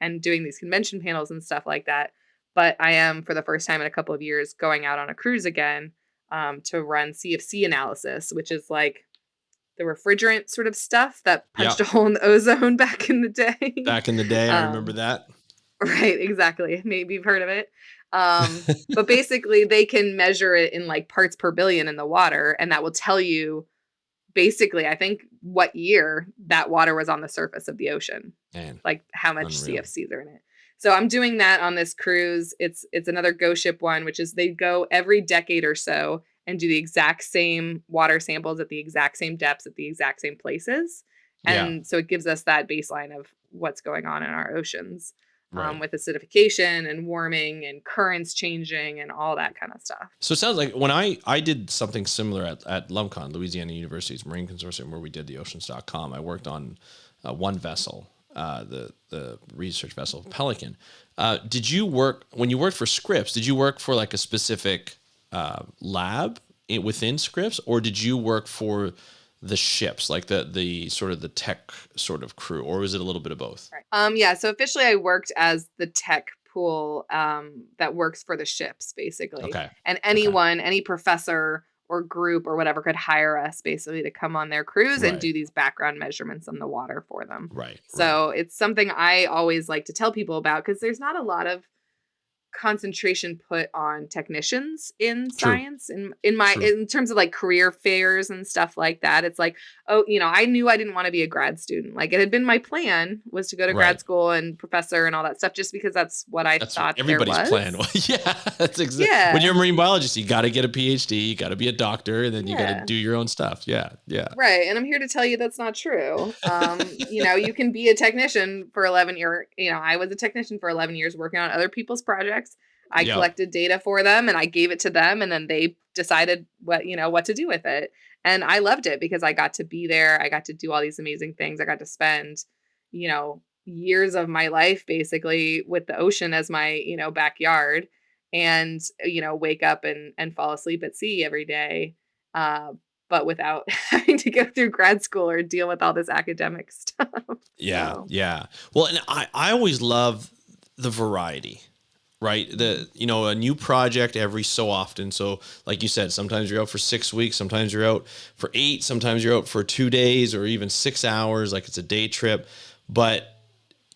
and doing these convention panels and stuff like that. But I am for the first time in a couple of years going out on a cruise again, to run CFC analysis, which is like the refrigerant sort of stuff that Yeah, punched a hole in the ozone back in the day. back in the day, I remember um, that. right, exactly. Maybe you've heard of it. But basically, they can measure it in like parts per billion in the water, and that will tell you basically, I think, what year that water was on the surface of the ocean, Man, like how much unreal. CFCs are in it. So I'm doing that on this cruise. It's another ghost ship one, which is they go every decade or so and do the exact same water samples at the exact same depths at the exact same places. Yeah. And so it gives us that baseline of what's going on in our oceans, Right. with acidification and warming and currents changing and all that kind of stuff. So it sounds like when I did something similar at LUMCON, Louisiana University's Marine Consortium, where we did the oceans.com, I worked on one vessel, the research vessel Pelican. Did you work, when you worked for Scripps, did you work for like a specific lab within Scripps, or did you work for the ships, like the sort of the tech sort of crew, or was it a little bit of both? Right. Yeah. So officially, I worked as the tech pool that works for the ships, basically. Okay. And Okay. anyone, any professor or group or whatever, could hire us basically to come on their cruise and Right. do these background measurements on the water for them. Right. Right. So it's something I always like to tell people about because there's not a lot of concentration put on technicians in True. science in my True. in terms of like career fairs and stuff like that. It's like, oh, I knew I didn't want to be a grad student. Like it had been my plan was to go to Right. grad school and professor and all that stuff just because that's what I That's what thought there everybody's plan. was. Yeah, that's exactly. When Yeah. you're a marine biologist, you got to get a PhD, you got to be a doctor, and then you got to Yeah. do your own stuff. Yeah, yeah, Right, and I'm here to tell you that's not true. You can be a technician for 11 year, I was a technician for 11 years working on other people's projects. I yep, collected data for them and I gave it to them and then they decided what to do with it. And I loved it because I got to be there. I got to do all these amazing things. I got to spend, years of my life basically with the ocean as my, backyard and, wake up and fall asleep at sea every day. Uh, but without having to go through grad school or deal with all this academic stuff. yeah, So, yeah. Well, and I always love the variety. Right. mhm. A new project every so often. So like you said, sometimes you're out for 6 weeks, sometimes you're out for 8, sometimes you're out for 2 days or even 6 hours, like it's a day trip. But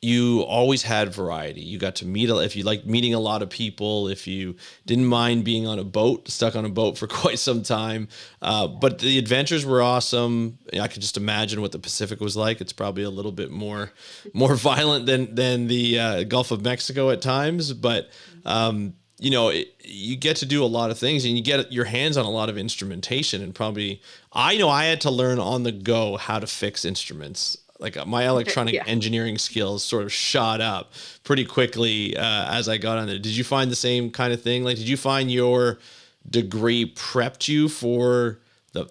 you always had variety. You got to meet, if you like meeting a lot of people, if you didn't mind being on a boat, stuck on a boat for quite some time. But the adventures were awesome. I could just imagine what the Pacific was like. It's probably a little bit more violent than the Gulf of Mexico at times. But you get to do a lot of things and you get your hands on a lot of instrumentation and probably, I know I had to learn on the go how to fix instruments. Like my electronic Yeah. engineering skills sort of shot up pretty quickly as I got on there. Did you find the same kind of thing? Like, did you find your degree prepped you for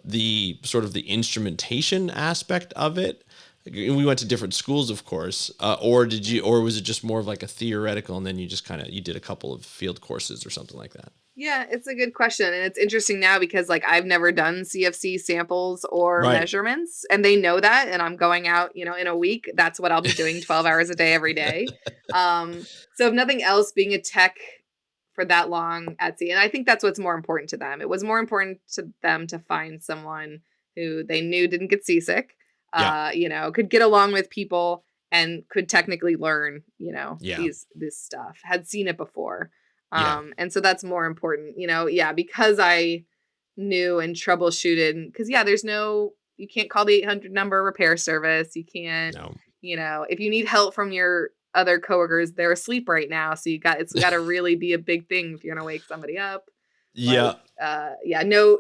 the sort of the instrumentation aspect of it? We went to different schools, of course, or was it just more of like a theoretical, and then you just you did a couple of field courses or something like that? Yeah, it's a good question. And it's interesting now because like I've never done CFC samples or Right. measurements and they know that and I'm going out, in a week, that's what I'll be doing 12 hours a day every day. So if nothing else being a tech for that long at sea and I think that's what's more important to them. It was more important to them to find someone who they knew didn't get seasick, Yeah. could get along with people and could technically learn, Yeah. this stuff, had seen it before. Yeah. And so that's more important, yeah, because I knew and troubleshooted. Because, yeah, you can't call the 800 number repair service. You can't, No. if you need help from your other coworkers, they're asleep right now. So it's got to really be a big thing if you're going to wake somebody up. Yeah. Like, yeah, no,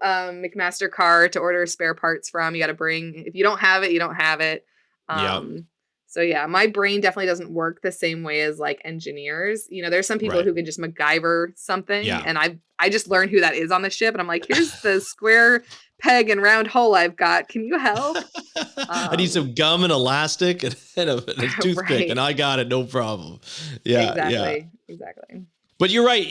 McMaster car to order spare parts from. You got to bring, if you don't have it, you don't have it. Yeah. So yeah, my brain definitely doesn't work the same way as like engineers. There's some people Right. who can just MacGyver something, Yeah. and I just learned who that is on the ship, and I'm like, here's the square peg and round hole I've got. Can you help? I need some gum and elastic and a toothpick, and Right. I got it, no problem. Yeah, yeah. Exactly. Exactly. But you're right.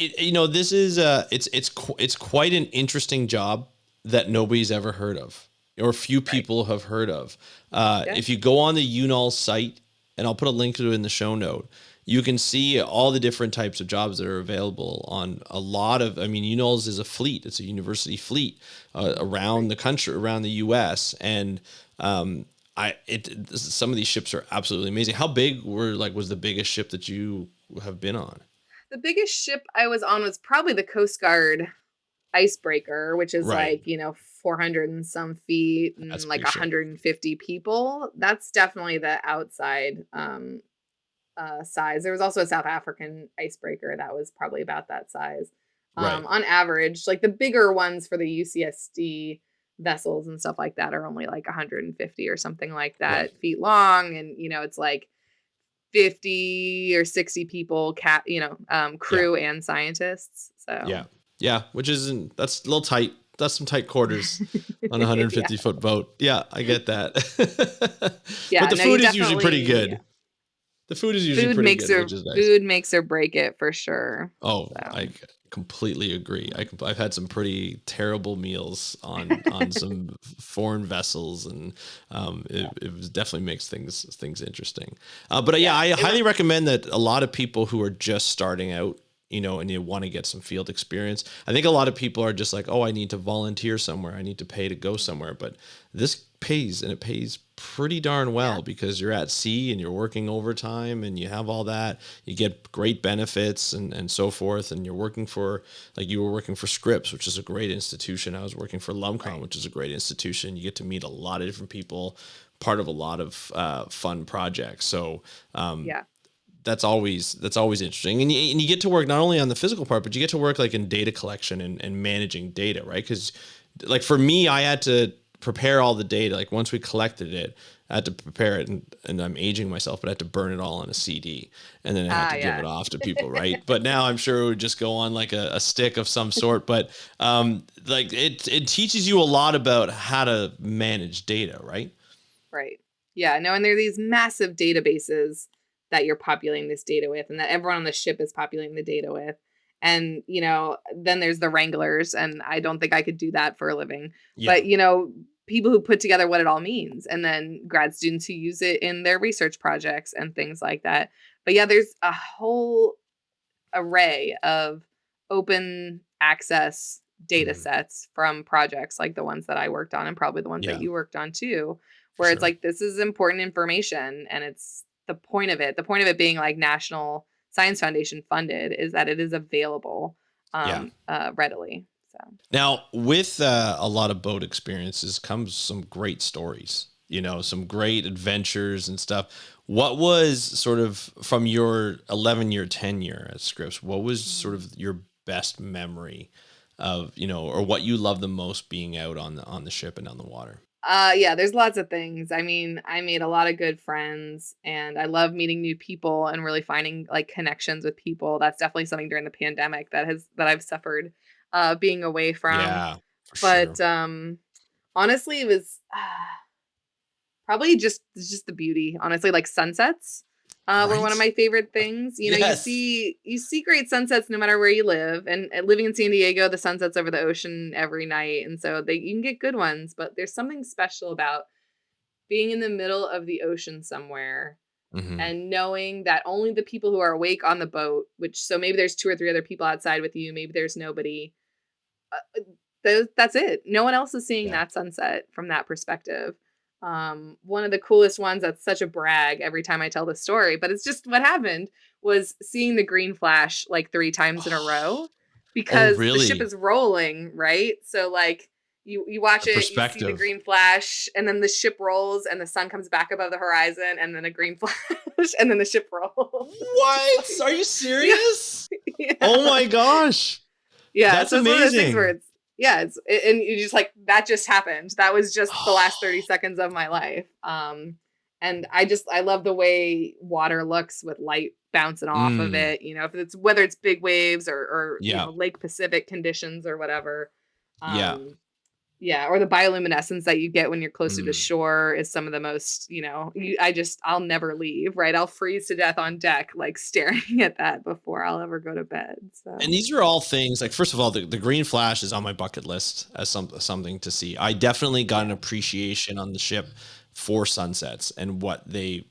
This is it's quite an interesting job that nobody's ever heard of, or few Right. people have heard of. Yeah. If you go on the UNOL site, and I'll put a link to it in the show note, you can see all the different types of jobs that are available on a lot of. I mean, UNOLS is a fleet; it's a university fleet around Right. the country, around the U.S. and some of these ships are absolutely amazing. How big was the biggest ship that you have been on? The biggest ship I was on was probably the Coast Guard icebreaker, which is Right. like, 400 and some feet That's and a like big ship. 150 people. That's definitely the outside size. There was also a South African icebreaker that was probably about that size. Right. On average, like the bigger ones for the UCSD vessels and stuff like that are only like 150 or something like Right. that feet long, and it's like 50 or 60 people, Yeah. crew and scientists. Yeah. So Yeah. Which isn't, that's a little tight. That's some tight quarters on a yeah, 150-foot boat. Yeah, I get that. But yeah. the No, you food is usually pretty definitely, yeah. good. The food is usually pretty good, which is nice. Food makes or break it for sure. Oh, So I completely agree. I've had some pretty terrible meals on some foreign vessels, and definitely makes things interesting. But yeah, yeah, I it highly recommend that a lot of people who are just starting out, and you want to get some field experience. I think a lot of people are just like, oh, I need to volunteer somewhere. I need to pay to go somewhere. But this pays, and it pays pretty darn yeah, well because you're at sea and you're working overtime and you have all that. You get great benefits and so forth. And you're working for, like you were working for Scripps, which is a great institution. I was working for Lumcon, right, which is a great institution. You get to meet a lot of different people, part of a lot of fun projects. So yeah, that's always interesting, and you get to work not only on the physical part, but you get to work like in data collection and managing data, right? Because like for me, I had to prepare all the data. Like once we collected it, I had to prepare it, and I'm aging myself, but I had to burn it all on a CD, and then I had to give yeah. it off to people, right? But now I'm sure it would just go on like a stick of some sort. But like it teaches you a lot about how to manage data, right? Right. Yeah, no, and there are these massive databases that you're populating this data with, and that everyone on the ship is populating the data with. And, then there's the wranglers, and I don't think I could do that for a living. Yeah. But, people who put together what it all means, and then grad students who use it in their research projects and things like that. But yeah, there's a whole array of open access data Mhm. sets from projects like the ones that I worked on, and probably the ones that Yeah, you worked on too, for where it's sure. like this is important information, and it's the point of it being like National Science Foundation funded is that it is available Yeah. readily. So Now, with a lot of boat experiences comes some great stories, some great adventures and stuff. What was sort of from your 11-year tenure at Scripps, what was sort Mhm. of your best memory of, or what you love the most being out on the ship and on the water? Yeah, there's lots of things. I mean, I made a lot of good friends, and I love meeting new people and really finding like connections with people. That's definitely something during the pandemic that I've suffered being away from. Yeah, for But sure. honestly, it was probably just the beauty. Honestly, like sunsets were one of Right? my favorite things. You Yes. see great sunsets no matter where you live, and living in San Diego, the sunsets over the ocean every night, and so you can get good ones. But there's something special about being in the middle of the ocean somewhere Hmm. and knowing that only the people who are awake on the boat, which so maybe there's two or three other people outside with you, maybe there's nobody. That's it. No one else is seeing Yeah. that sunset from that perspective. One of the coolest ones that's such a brag every time I tell this story, but it's just what happened was seeing the green flash like three times in a row Oh, because the ship really? is rolling, right? So like you watch The it, you see the perspective. green flash, and then the ship rolls and the sun comes back above the horizon, and then a green flash, and then the ship rolls. It's just What? like Are you yeah, serious? Oh yeah. my gosh. Yeah, That's so it's one of those things where amazing. it's yeah, and you just like that just happened. That was just the last 30 seconds of my life. And I love the way water looks with light bouncing off of Mm, it, if it's whether it's big waves or yeah, Lake Pacific conditions or whatever. yeah. Um yeah, or the bioluminescence that you get when you're closer to Mm. shore is some of the most, I'll never leave, right? I'll freeze to death on deck, like staring at that before I'll ever go to bed. And So, these are all things like, first of all, the green flash is on my bucket list as something to see. I definitely got an yeah. appreciation on the ship for sunsets and what they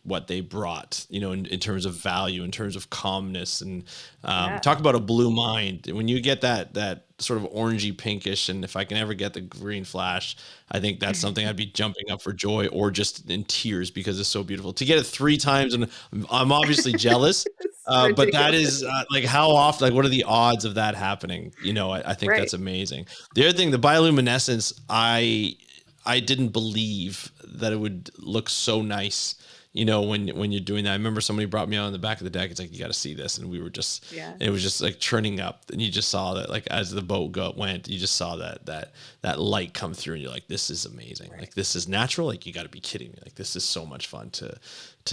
brought, in terms of value, in terms of calmness, and Yeah. talk about a blue mind. When you get that sort of orangey pinkish, and if I can ever get the green flash, I think that's something I'd be jumping up for joy or just in tears because it's so beautiful. To get it three times, and I'm obviously jealous. It's But that ridiculous. is like how often, like what are the odds of that happening? I think that's Right. amazing. The other thing, the bioluminescence, I didn't believe that it would look so nice, when you're doing that. I remember somebody brought me on the back of the deck. It's like, you got to see this. And we were just, Yeah. it was just like churning up, and you just saw that, like, as the boat went, you just saw that light come through, and you're like, this is amazing. Right. Like, this is natural. Like, you got to be kidding me. Like, this is so much fun to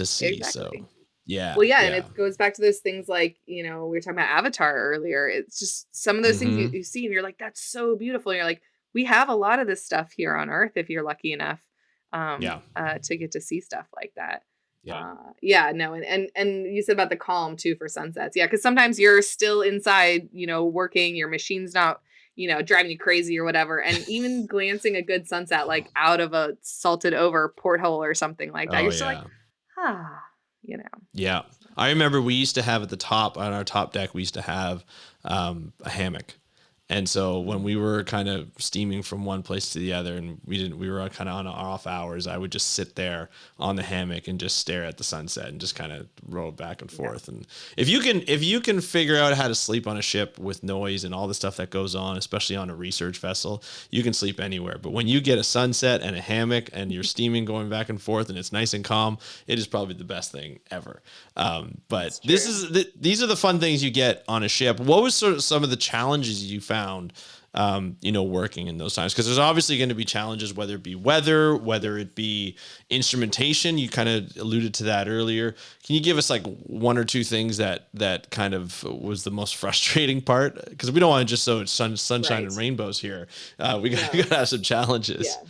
see. So Exactly. yeah, Well, yeah, and yeah. it goes back to those things like, we were talking about Avatar earlier. It's just some of those things Mm-hmm. you see and you're like, that's so beautiful. And you're like, we have a lot of this stuff here on Earth if you're lucky enough Yeah. to get to see stuff like that. Yeah. Yeah, no, and you said about the calm too for sunsets. Yeah, because sometimes you're still inside, working, your machine's not, driving you crazy or whatever. And even glancing a good sunset like out of a salted over porthole or something like that, Oh you're still like, yeah. ah, you know. Yeah. I remember we used to have at the top on our top deck, we used to have a hammock. And so when we were kind of steaming from one place to the other, and we were kind of on off hours, I would just sit there on the hammock and just stare at the sunset and just kind of roll back and Yeah. forth. And if you can figure out how to sleep on a ship with noise and all the stuff that goes on, especially on a research vessel, you can sleep anywhere. But when you get a sunset and a hammock and you're steaming going back and forth and it's nice and calm, it is probably the best thing ever. But It's true. these are the fun things you get on a ship. What was sort of some of the challenges you found, working in those times? Because there's obviously going to be challenges, whether it be weather, whether it be instrumentation. You kind of alluded to that earlier. Can you give us like one or two things that kind of was the most frustrating part? Because we don't want to just so it's sunshine Right. and rainbows here. We got No. to have some challenges. Yeah.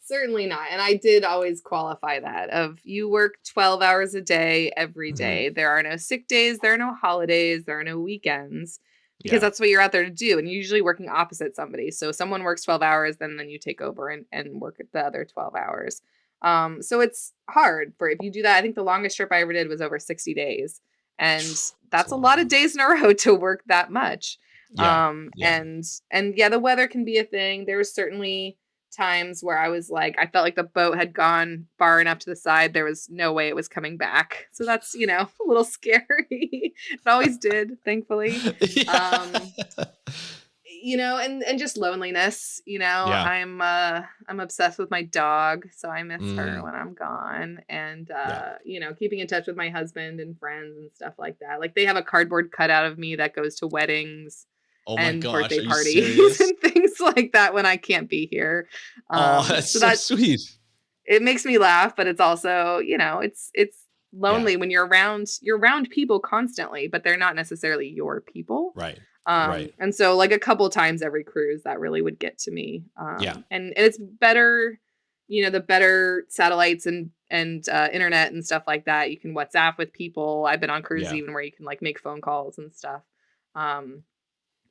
Certainly not. And I did always qualify that of you work 12 hours a day every Hmm. day. There are no sick days, there are no holidays, there are no weekends because Yeah. that's what you're out there to do. And you're usually working opposite somebody. So someone works 12 hours, then you take over and work the other 12 hours. So it's hard for if you do that. I think the longest trip I ever did was over 60 days. And It's a that's a long lot of time. days in a row to work that much. Yeah. Yeah. And yeah, the weather can be a thing. There's certainly times where I was like, I felt like the boat had gone far enough to the side. There was no way it was coming back. So that's, a little scary. It always did, thankfully. Yeah. Um, and just loneliness, Yeah. I'm obsessed with my dog, so I miss her Mm, when I'm gone. And yeah. keeping in touch with my husband and friends and stuff like that. Like they have a cardboard cutout of me that goes to weddings Oh my and gosh, birthday are you parties serious? and things like that when I can't be here. Oh, that's So so that sweet. it makes me laugh, but it's also, it's Yeah. lonely when you're around people constantly, but they're not necessarily your people. Right. Right. And so like a couple times every cruise that really would get to me. Yeah. And it's better, the better satellites and internet and stuff like that. You can WhatsApp with people. I've been on cruises Yeah. even where you can like make phone calls and stuff. Um,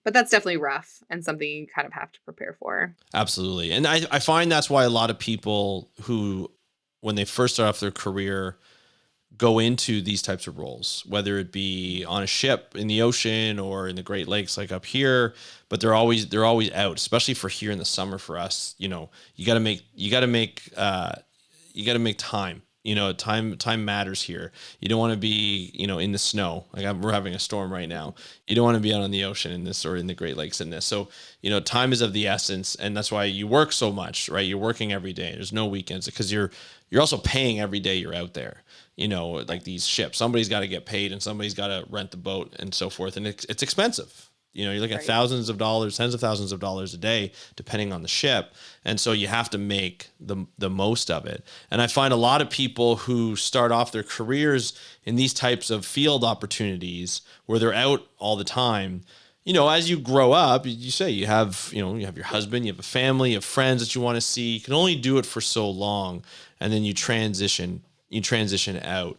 but that's definitely rough and something you kind of have to prepare for. Absolutely. And I find that's why a lot of people who, when they first start off their career, go into these types of roles, whether it be on a ship in the ocean or in the Great Lakes, like up here, but they're always out, especially for here in the summer for us. You got to make time. Time matters here. You don't want to be, in the snow. Like we're having a storm right now. You don't want to be out on the ocean in this or in the Great Lakes in this. So, time is of the essence, and that's why you work so much, right? You're working every day. There's no weekends because you're also paying every day you're out there. Like these ships, somebody's got to get paid and somebody's got to rent the boat and so forth, and it's expensive. You're looking at Right. thousands of dollars, tens of thousands of dollars a day, depending on the ship. And so you have to make the most of it. And I find a lot of people who start off their careers in these types of field opportunities where they're out all the time. As you grow up, you say you have your husband, you have a family, you have friends that you want to see. You can only do it for so long, and then you transition out,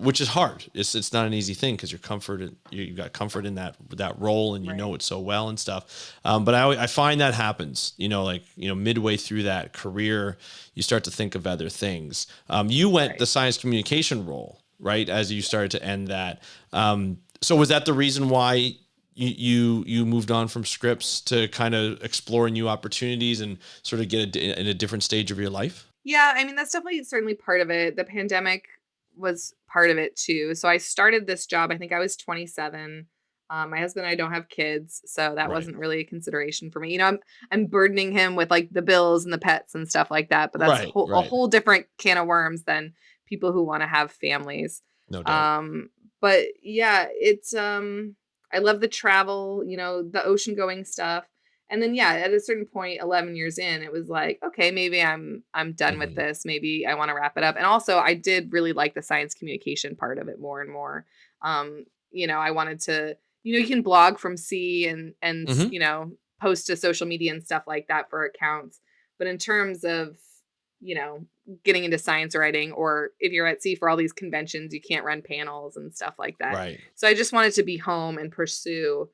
which is hard. It's not an easy thing because you've got comfort in that role, and you Right. know it so well and stuff. But I find that happens. Midway through that career, you start to think of other things. You went Right. the science communication role, right, as you started to end that. So was that the reason why you moved on from scripts to kind of explore new opportunities and sort of get in a different stage of your life? Yeah, I mean, that's definitely certainly part of it. The pandemic was part of it too. So I started this job, I think I was 27. My husband and I don't have kids, so that Right. wasn't really a consideration for me. I'm burdening him with like the bills and the pets and stuff like that, but that's Right. a Right. whole different can of worms than people who want to have families. No doubt. Um, but yeah, it's I love the travel, the ocean going stuff. And then yeah, at a certain point, 11 years in, it was like, okay, maybe I'm done with Hmm. this. Maybe I want to wrap it up. And also I did really like the science communication part of it more and more. I wanted to, you can blog from sea and Hmm. post to social media and stuff like that for accounts. But in terms of, you know, getting into science writing, or if you're at sea for all these conventions, you can't run panels and stuff like that. Right. So I just wanted to be home and pursue,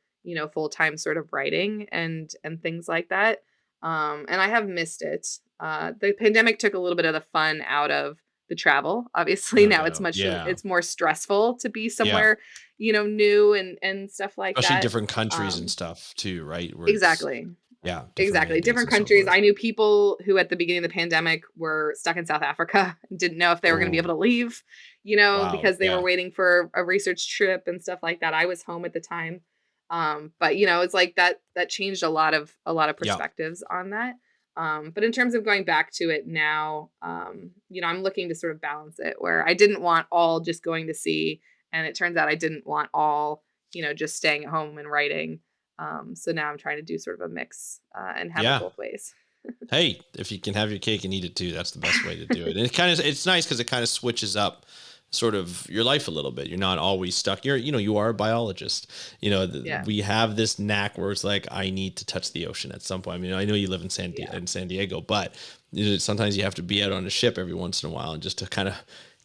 full-time sort of writing and things like that. And I have missed it. The pandemic took a little bit of the fun out of the travel. Obviously, No now doubt. Yeah. it's more stressful to be Yeah. somewhere, new and stuff like Especially that. different countries and Um, stuff too, right? Where it's, exactly. yeah, different Exactly. mandates Different and so countries. forth. I knew people who at the beginning of the pandemic were stuck in South Africa and didn't know if they were going to be able Oh, to leave, wow. because they were Yeah. waiting for a research trip and stuff like that. I was home at the time. But it's like that changed a lot of Yeah. perspectives on that. But in terms of going back to it now, I'm looking to sort of balance it where I didn't want all just going to sea, and it turns out I didn't want all, just staying at home and writing. So now I'm trying to do sort of a mix and have it Yeah. both ways. Hey, if you can have your cake and eat it too, that's the best way to do it. And it's nice because it kind of switches up sort of your life a little bit. You're not always stuck. You are a biologist. Yeah. We have this knack where it's like, I need to touch the ocean at some point. I mean, I know you live in Yeah. San Diego, but sometimes you have to be out on a ship every once in a while and just to kind of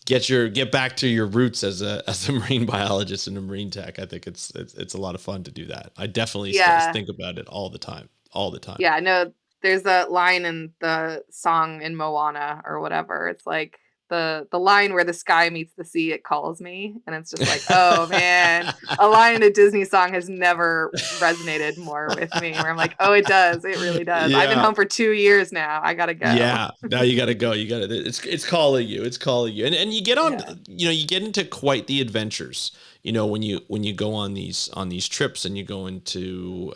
get back to your roots as a marine biologist and a marine tech. I think it's a lot of fun to do that. I definitely Yeah. think about it all the time, all the time. Yeah. I know there's a line in the song in Moana or whatever. It's like the line where the sky meets the sea, it calls me. And it's just like, oh man, a line in a Disney song has never resonated more with me, where I'm like, oh, it does. It really does. I've been Yeah. home for 2 years now. I gotta go. Yeah. Now you gotta go. You gotta. It's calling you. It's calling you. And you get on. Yeah. You get into quite the adventures. When you go on these trips and you go into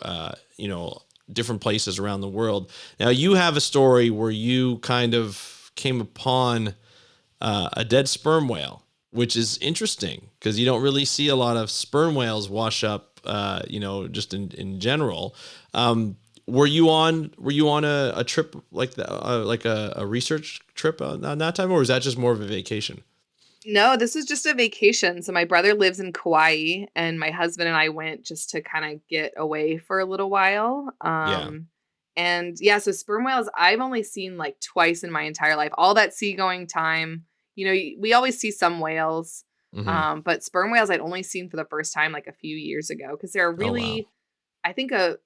different places around the world. Now you have a story where you kind of came upon a dead sperm whale, which is interesting because you don't really see a lot of sperm whales wash up, just in general. Were you on a trip like that, like a research trip on that time, or was that just more of a vacation? No, this is just a vacation. So my brother lives in Kauai, and my husband and I went just to kind of get away for a little while. Yeah. And yeah, so sperm whales I've only seen like twice in my entire life. All that seagoing time, we always see some whales, Hmm. but sperm whales I'd only seen for the first time like a few years ago because they're Oh wow. really, I think a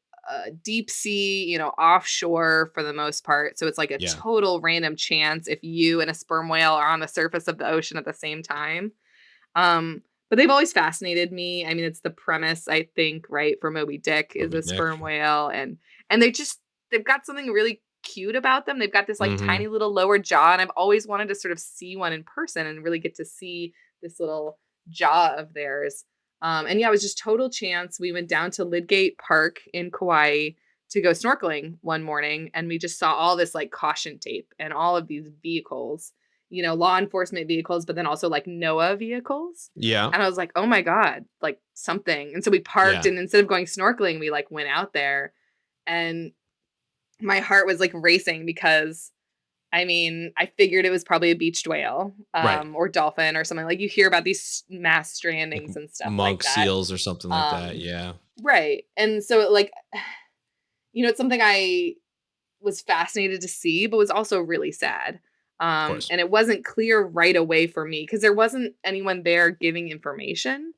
deep sea, offshore for the most part. So it's like a Yeah. total random chance if you and a sperm whale are on the surface of the ocean at the same time. But they've always fascinated me. I mean, it's the premise, I think, right, for Moby Dick is Moby a Dick. sperm whale, and they've got something really cute about them. They've got this like Hmm. tiny little lower jaw, and I've always wanted to sort of see one in person and really get to see this little jaw of theirs. And yeah, it was just total chance. We went down to Lidgate Park in Kauai to go snorkeling one morning, and we just saw all this like caution tape and all of these vehicles, law enforcement vehicles, but then also like NOAA vehicles. Yeah. And I was like, oh my God, like something. And so we parked, Yeah. and instead of going snorkeling, we like went out there, and my heart was like racing because I mean, I figured it was probably a beached whale, Right. or dolphin or something. Like you hear about these mass Like strandings and stuff like monk that. seals or something like that. Um, Yeah. Of right. And so like, it's something I was fascinated to see, but was also really sad. course. And it wasn't clear right away for me because there wasn't anyone there giving information.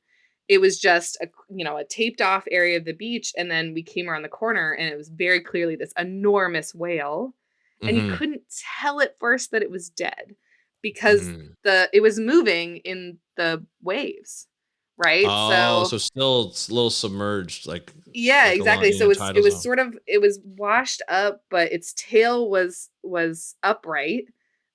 It was just a taped off area of the beach, and then we came around the corner, and it was very clearly this enormous whale, and you Hmm. couldn't tell at first that it was dead because Hmm. it was moving in the waves, right? Oh, So so still it's a little submerged, yeah, like along exactly. in So a it tidal was zone. sort of it was washed up, but its tail was upright.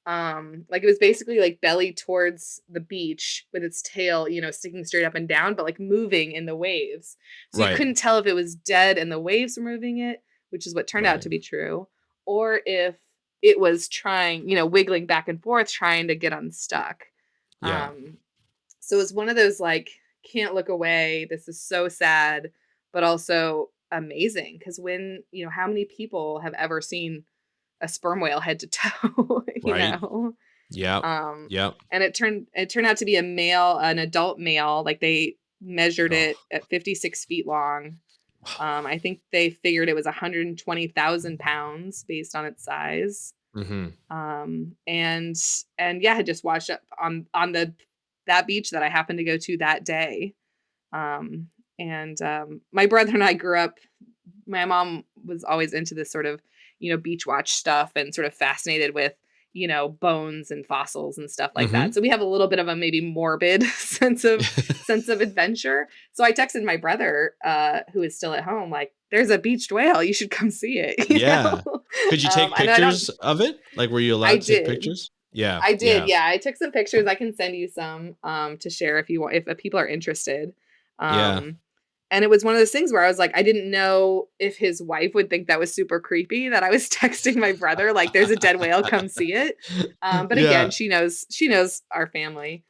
Like it was basically like belly towards the beach with its tail, sticking straight up and down, but like moving in the waves. So you Right. couldn't tell if it was dead and the waves were moving it, which is what turned out Right. to be true, or if it was trying, wiggling back and forth trying to get unstuck. Yeah. So it's one of those like can't look away. This is so sad, but also amazing because when how many people have ever seen a sperm whale head to toe, Right. Yep. Um, Yep. and it turned out to be an adult male. Like they measured Oh. it at 56 feet long. I think they figured it was 120,000 pounds based on its size. Mm-hmm. And yeah, I just watched it on that beach that I happened to go to that day. Um, and my brother and I grew up. My mom was always into this sort of, beach watch stuff and sort of fascinated with, bones and fossils and stuff like that. Mm-hmm. So we have a little bit of a maybe morbid sense of adventure. So I texted my brother, who is still at home, like, there's a beached whale. You should come see it, Yeah. Could you take And I don't pictures of it? Like, were you I allowed to take did. pictures? Yeah. I did, Yeah. yeah. I took some pictures. I can send you some to share if you want, if people are interested. Yeah. Um, and it was one of those things where I was like, I didn't know if his wife would think that was super creepy that I was texting my brother like, "There's a dead whale, come see it." But again, Yeah. she knows our family.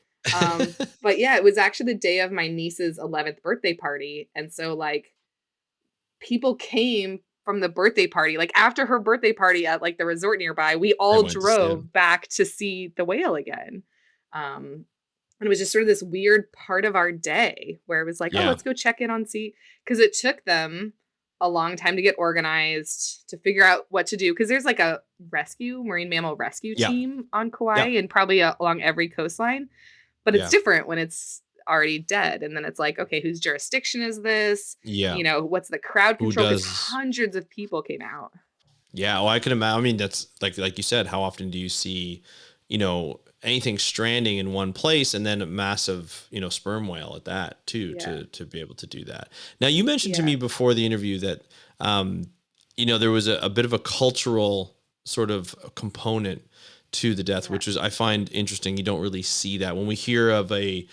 But yeah, it was actually the day of my niece's 11th birthday party, and so like people came from the birthday party. Like after her birthday party at like the resort nearby, we I all went to see him. drove back to see the whale again. And it was just sort of this weird part of our day where it was like, oh, Yeah. let's go check in on see because it took them a long time to get organized to figure out what to do because there's like a marine mammal rescue Yeah. team on Yeah. Kauai and probably along every coastline, but it's Yeah. different when it's already dead. And then it's like, okay, whose jurisdiction is this? Yeah. What's the crowd Who control? Because does? hundreds of people came out. Yeah. Well, I can imagine. I mean, that's like you said. How often do you see, anything stranding in one place, and then a massive, sperm whale at that too, Yeah. to be able to do that. Now, you mentioned to Yeah. me before the interview that, there was a bit of a cultural sort of component to the death, Yeah. which is I find interesting. You don't really see that when we hear of a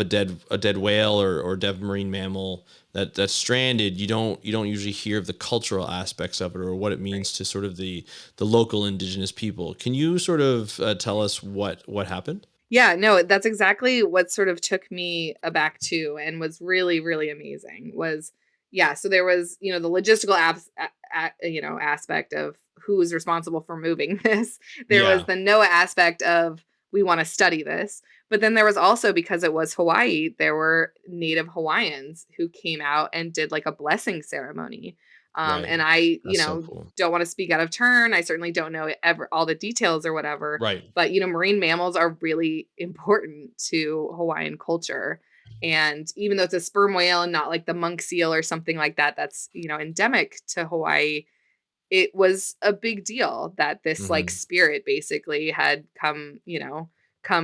dead whale or dead marine mammal that's stranded. You don't usually hear of the cultural aspects of it or what it Right. means to sort of the local indigenous people. Can you sort of tell us what happened? Yeah, no, that's exactly what sort of took me aback too and was really, really amazing was, yeah, so there was, the logistical aspect of who was responsible for moving this. There was Yeah, the NOAA aspect of we want to study this. But then there was also, because it was Hawaii, there were Native Hawaiians who came out and did like a blessing ceremony. right. And I, That's so cool. don't want to speak out of turn. I certainly don't know ever all the details or whatever, Right. but marine mammals are really important to Hawaiian culture. And even though it's a sperm whale and not like the monk seal or something like that, that's endemic to Hawaii, it was a big deal that this like Hmm. spirit basically had come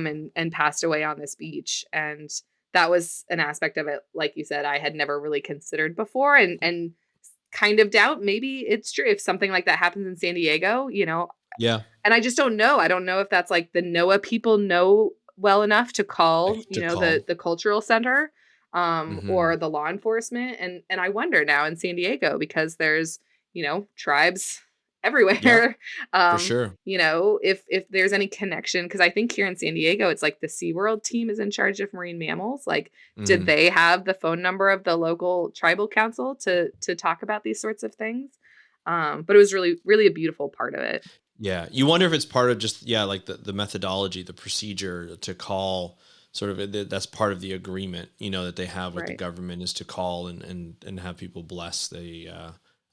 and passed away on this beach. And that was an aspect of it, like you said, I had never really considered before, and kind of doubt maybe it's true if something like that happens in San Diego, Yeah. and I just don't know. I don't know if that's like the NOAA people know well enough to call, To the call. cultural center, Hmm. or the law enforcement. And I wonder now in San Diego because there's, tribes Yeah, everywhere. for sure. If there's any connection, because I think here in San Diego, it's like the SeaWorld team is in charge of marine mammals. Like, did Hmm. they have the phone number of the local tribal council to talk about these sorts of things? But it was really, really a beautiful part of it. Yeah. You wonder if it's part of just, yeah, like the methodology, the procedure to call sort of that's part of the agreement, that they have with the Right. government is to call and have people bless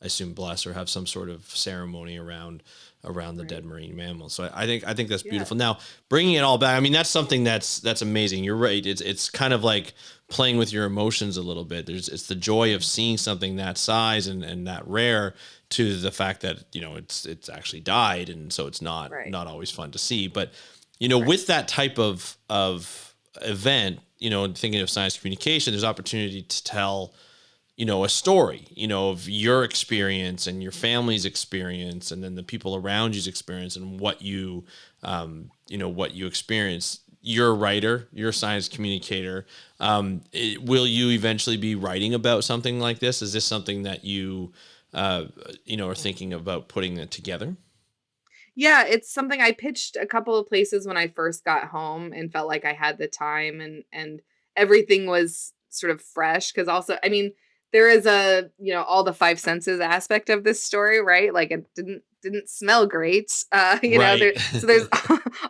I assume bless or have some sort of ceremony around the dead Right. marine mammal. So I think that's Yeah. beautiful. Now, bringing it all back, I mean, that's something that's amazing. You're right. It's kind of like playing with your emotions a little bit. It's the joy of seeing something that size and that rare to the fact that it's actually died, and so it's not Right. not always fun to see. But Right. with that type of event, thinking of science communication, there's opportunity to tell a story, of your experience and your family's experience, and then the people around you's experience and what you experience. You're a writer, you're a science communicator. Will you eventually be writing about something like this? Is this something that you are thinking about putting it together? Yeah, it's something I pitched a couple of places when I first got home and felt like I had the time and everything was sort of fresh because also, I mean, there is a, all the five senses aspect of this story, right? Like it didn't smell great. Right. There's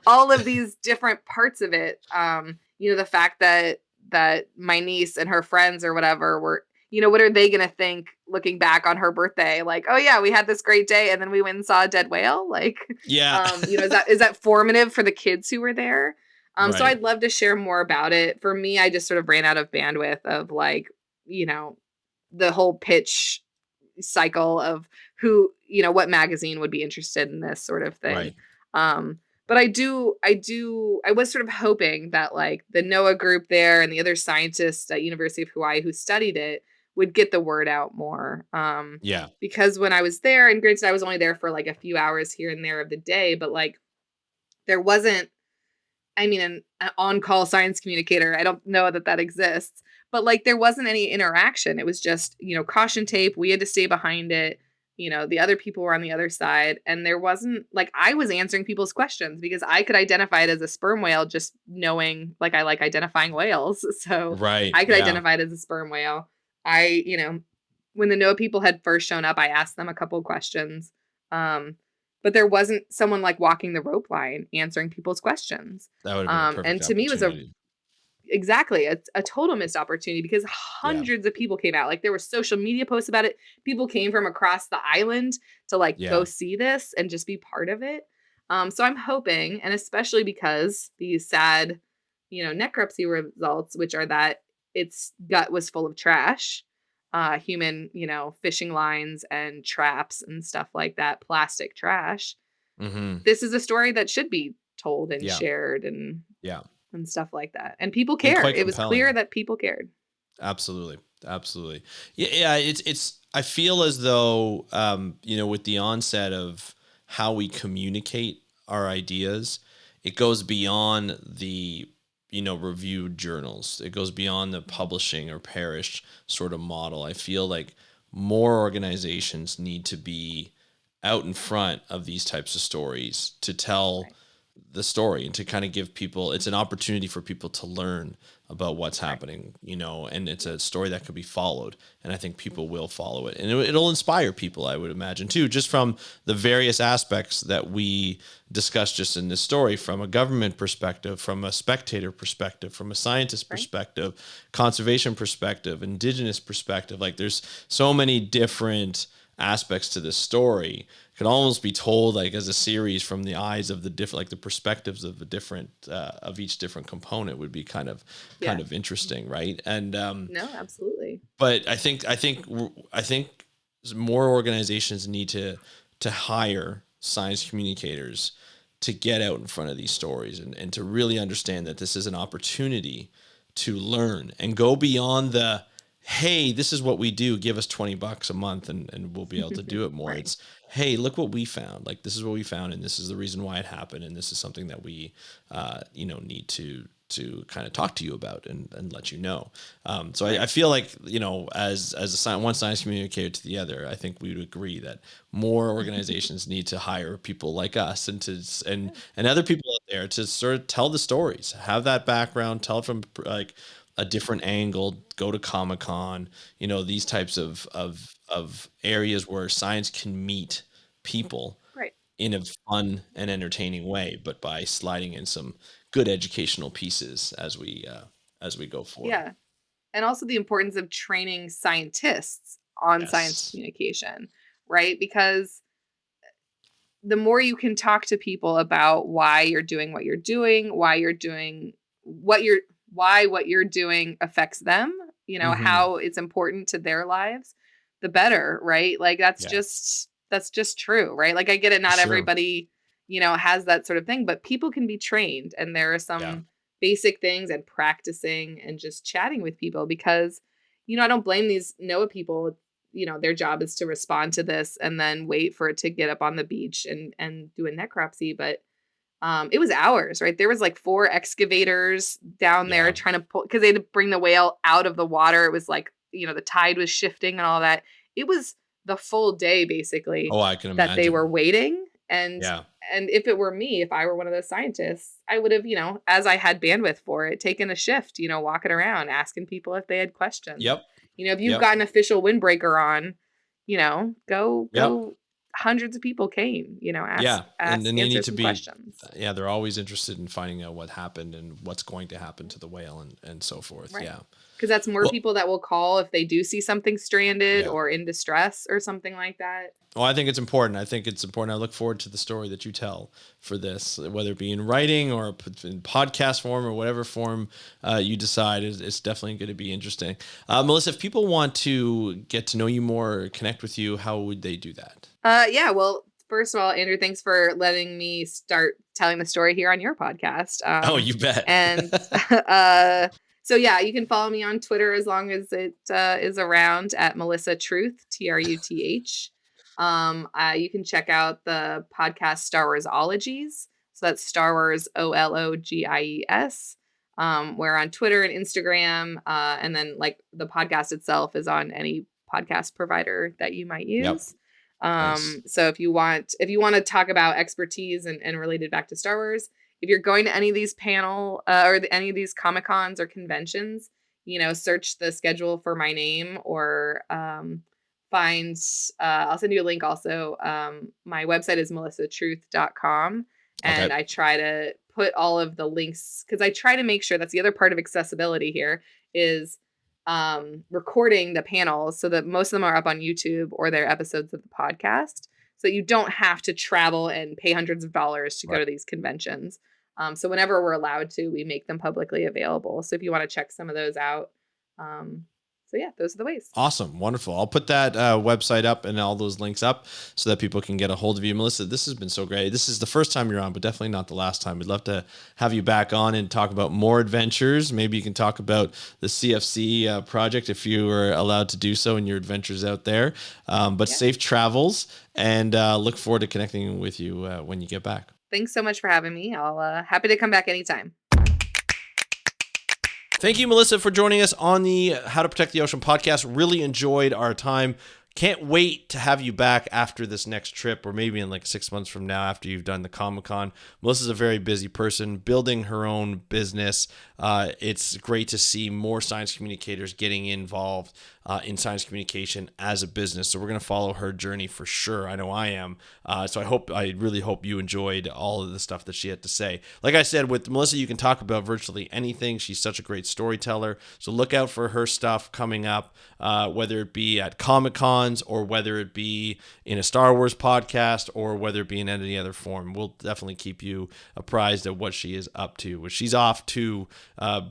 all of these different parts of it. The fact that my niece and her friends or whatever were, what are they going to think looking back on her birthday? Like, oh yeah, we had this great day and then we went and saw a dead whale. Like, Yeah. is that formative for the kids who were there? So Right. I'd love to share more about it. For me, I just sort of ran out of bandwidth of like, you know, the whole pitch cycle of who, what magazine would be interested in this sort of thing. Right. But I was sort of hoping that like the NOAA group there and the other scientists at University of Hawaii who studied it would get the word out more. Yeah. Because when I was there, and granted, I was only there for like a few hours here and there of the day, but like there wasn't, I mean, an on-call science communicator. I don't know that exists, but like there wasn't any interaction. It was just, caution tape. We had to stay behind it. The other people were on the other side, and there wasn't like I was answering people's questions because I could identify it as a sperm whale just knowing like I like identifying whales. So Right. I could Yeah. identify it as a sperm whale. When the NOAA people had first shown up, I asked them a couple of questions. But there wasn't someone like walking the rope line answering people's questions. That would have been a And perfect to me, it was a opportunity. exactly a total missed opportunity because Yeah. hundreds of people came out. Like there were social media posts about it. People came from across the island to like go Yeah. see this and just be part of it. So I'm hoping, and especially because these sad, necropsy results, which are that its gut was full of trash, human, fishing lines and traps and stuff like that, plastic trash. Hmm. This is a story that should be told and Yeah. shared Yeah. and stuff like that. And people And cared. quite It was clear compelling. that people cared. Absolutely. Absolutely. Yeah. Yeah. I feel as though, with the onset of how we communicate our ideas, it goes beyond the, reviewed journals. It goes beyond the publishing or parish sort of model. I feel like more organizations need to be out in front of these types of stories to tell Right. the story and to kind of give people, it's an opportunity for people to learn about what's Right. happening, and it's Yeah. a story that could be followed, and I think people will follow it, and it'll inspire people, I would imagine too, just from the various aspects that we discussed just in this story, from a government perspective, from a spectator perspective, from a scientist Right. perspective, conservation perspective, indigenous perspective. Like there's so many different aspects to this story. Could almost be told like as a series from the eyes of the different, like the perspectives of the different of each different component would be kind Yeah. of interesting, right? And No, absolutely. but I think more organizations need to hire science communicators to get out in front of these stories and to really understand that this is an opportunity to learn and go beyond the, hey, this is what we do, give us $20 a month and we'll be able to do it more. Right. It's, hey, look what we found. Like this is what we found and this is the reason why it happened and this is something that we need to kind of talk to you about and let you know. So I Right. feel like, as one science communicator to the other, I think we would agree that more organizations need to hire people like us Yeah. and other people out there to sort of tell the stories, have that background, tell it from like a different angle, go to Comic-Con, these types of areas where science can meet people Right. in a fun and entertaining way, but by sliding in some good educational pieces as we go forward. Yeah. And also the importance of training scientists on science Yes. communication, right? Because the more you can talk to people about why you're doing what you're doing, why you're doing what you're why what you're doing affects them, Hmm. how it's important to their lives, the better, right? Like Yeah. that's just true, right? Like I get it, For not sure. everybody, has that sort of thing, but people can be trained and there are Yeah. some basic things and practicing and just chatting with people because I don't blame these NOAA people. Their job is to respond to this and then wait for it to get up on the beach and do a necropsy. But it was hours, right? There was like four excavators down there Yeah. trying to pull because they had to bring the whale out of the water. It was like, the tide was shifting and all that. It was the full day basically Oh, I can that they were imagine. waiting. And Yeah. and if it were me, if I were one of those scientists, I would have, as I had bandwidth for it, taken a shift, walking around, asking people if they had questions. Yep. If you've Yep. got an official windbreaker on, Yep. go hundreds of people came, Yeah. And then they answer need to some be, questions. yeah, they're always interested in finding out what happened and what's going to happen to the whale and so forth. Right. Yeah. Because that's more Well, people that will call if they do see something stranded yeah. or in distress or something like that. Well, I think it's important. I think it's important. I look forward to the story that you tell for this, whether it be in writing or in podcast form or whatever form you decide. It's definitely going to be interesting. Melissa, if people want to get to know you more, connect with you, how would they do that? Yeah, well, first of all, Andrew, thanks for letting me start telling the story here on your podcast. Oh, you bet. And so yeah, you can follow me on Twitter as long as it is around at Melissa Truth, Truth. You can check out the podcast Star Wars Ologies. So that's Star Wars Ologies. We're on Twitter and Instagram, and then like the podcast itself is on any podcast provider that you might Yep. use. Nice. So if you want to talk about expertise and related back to Star Wars, if you're going to any of these any of these Comic Cons or conventions, search the schedule for my name or find, I'll send you a link also. My website is melissatruth.com. And Okay. I try to put all of the links because I try to make sure that's the other part of accessibility here is recording the panels so that most of them are up on YouTube or they're episodes of the podcast. So you don't have to travel and pay hundreds of dollars to go to these conventions. So whenever we're allowed to, we make them publicly available. So if you want to check some of those out, so yeah, those are the ways. Awesome. Wonderful. I'll put that website up and all those links up so that people can get a hold of you. Melissa, this has been so great. This is the first time you're on, but definitely not the last time. We'd love to have you back on and talk about more adventures. Maybe you can talk about the CFC project if you were allowed to do so in your adventures out there. But safe travels and look forward to connecting with you when you get back. Thanks so much for having me. I'll happy to come back anytime. Thank you, Melissa, for joining us on the How to Protect the Ocean podcast. Really enjoyed our time. Can't wait to have you back after this next trip, or maybe in like 6 months from now after you've done the Comic-Con. Melissa's a very busy person, building her own business. It's great to see more science communicators getting involved in science communication as a business. So we're going to follow her journey for sure. I know I am. So I really hope you enjoyed all of the stuff that she had to say. Like I said, with Melissa, you can talk about virtually anything. She's such a great storyteller. So look out for her stuff coming up, whether it be at Comic-Cons or whether it be in a Star Wars podcast or whether it be in any other form. We'll definitely keep you apprised of what she is up to. She's off to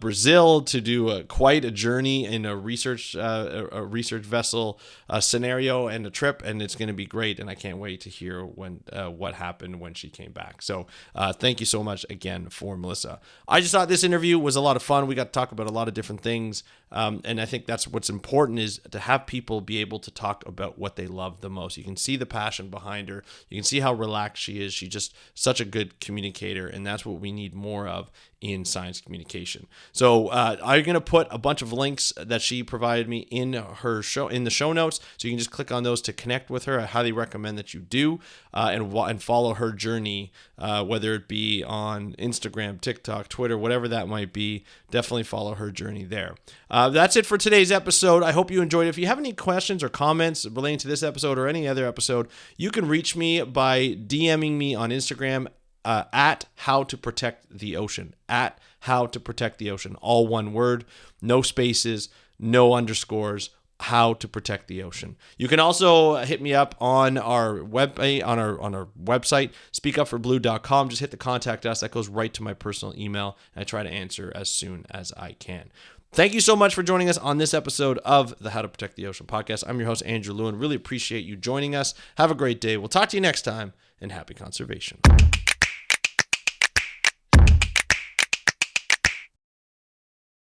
Brazil to do quite a journey in a research vessel scenario and a trip, and it's going to be great. And I can't wait to hear what happened when she came back. So thank you so much again for Melissa. I just thought this interview was a lot of fun. We got to talk about a lot of different things, and I think that's what's important is to have people be able to talk about what they love the most. You can see the passion behind her. You can see how relaxed she is. She's just such a good communicator, and that's what we need more of in science communication. So I'm going to put a bunch of links that she provided me in the show notes, so you can just click on those to connect with her. I highly recommend that you do and follow her journey, whether it be on Instagram, TikTok, Twitter, whatever that might be. Definitely follow her journey there. That's it for today's episode. I hope you enjoyed it. If you have any questions or comments relating to this episode or any other episode, you can reach me by DMing me on Instagram at How to Protect the Ocean, at How to Protect the Ocean, all one word, no spaces, no underscores. How to Protect the Ocean. You can also hit me up on our website, speakupforblue.com. Just hit the contact us. That goes right to my personal email, and I try to answer as soon as I can. Thank you so much for joining us on this episode of the How to Protect the Ocean podcast. I'm your host, Andrew Lewin. Really appreciate you joining us. Have a great day. We'll talk to you next time, and happy conservation.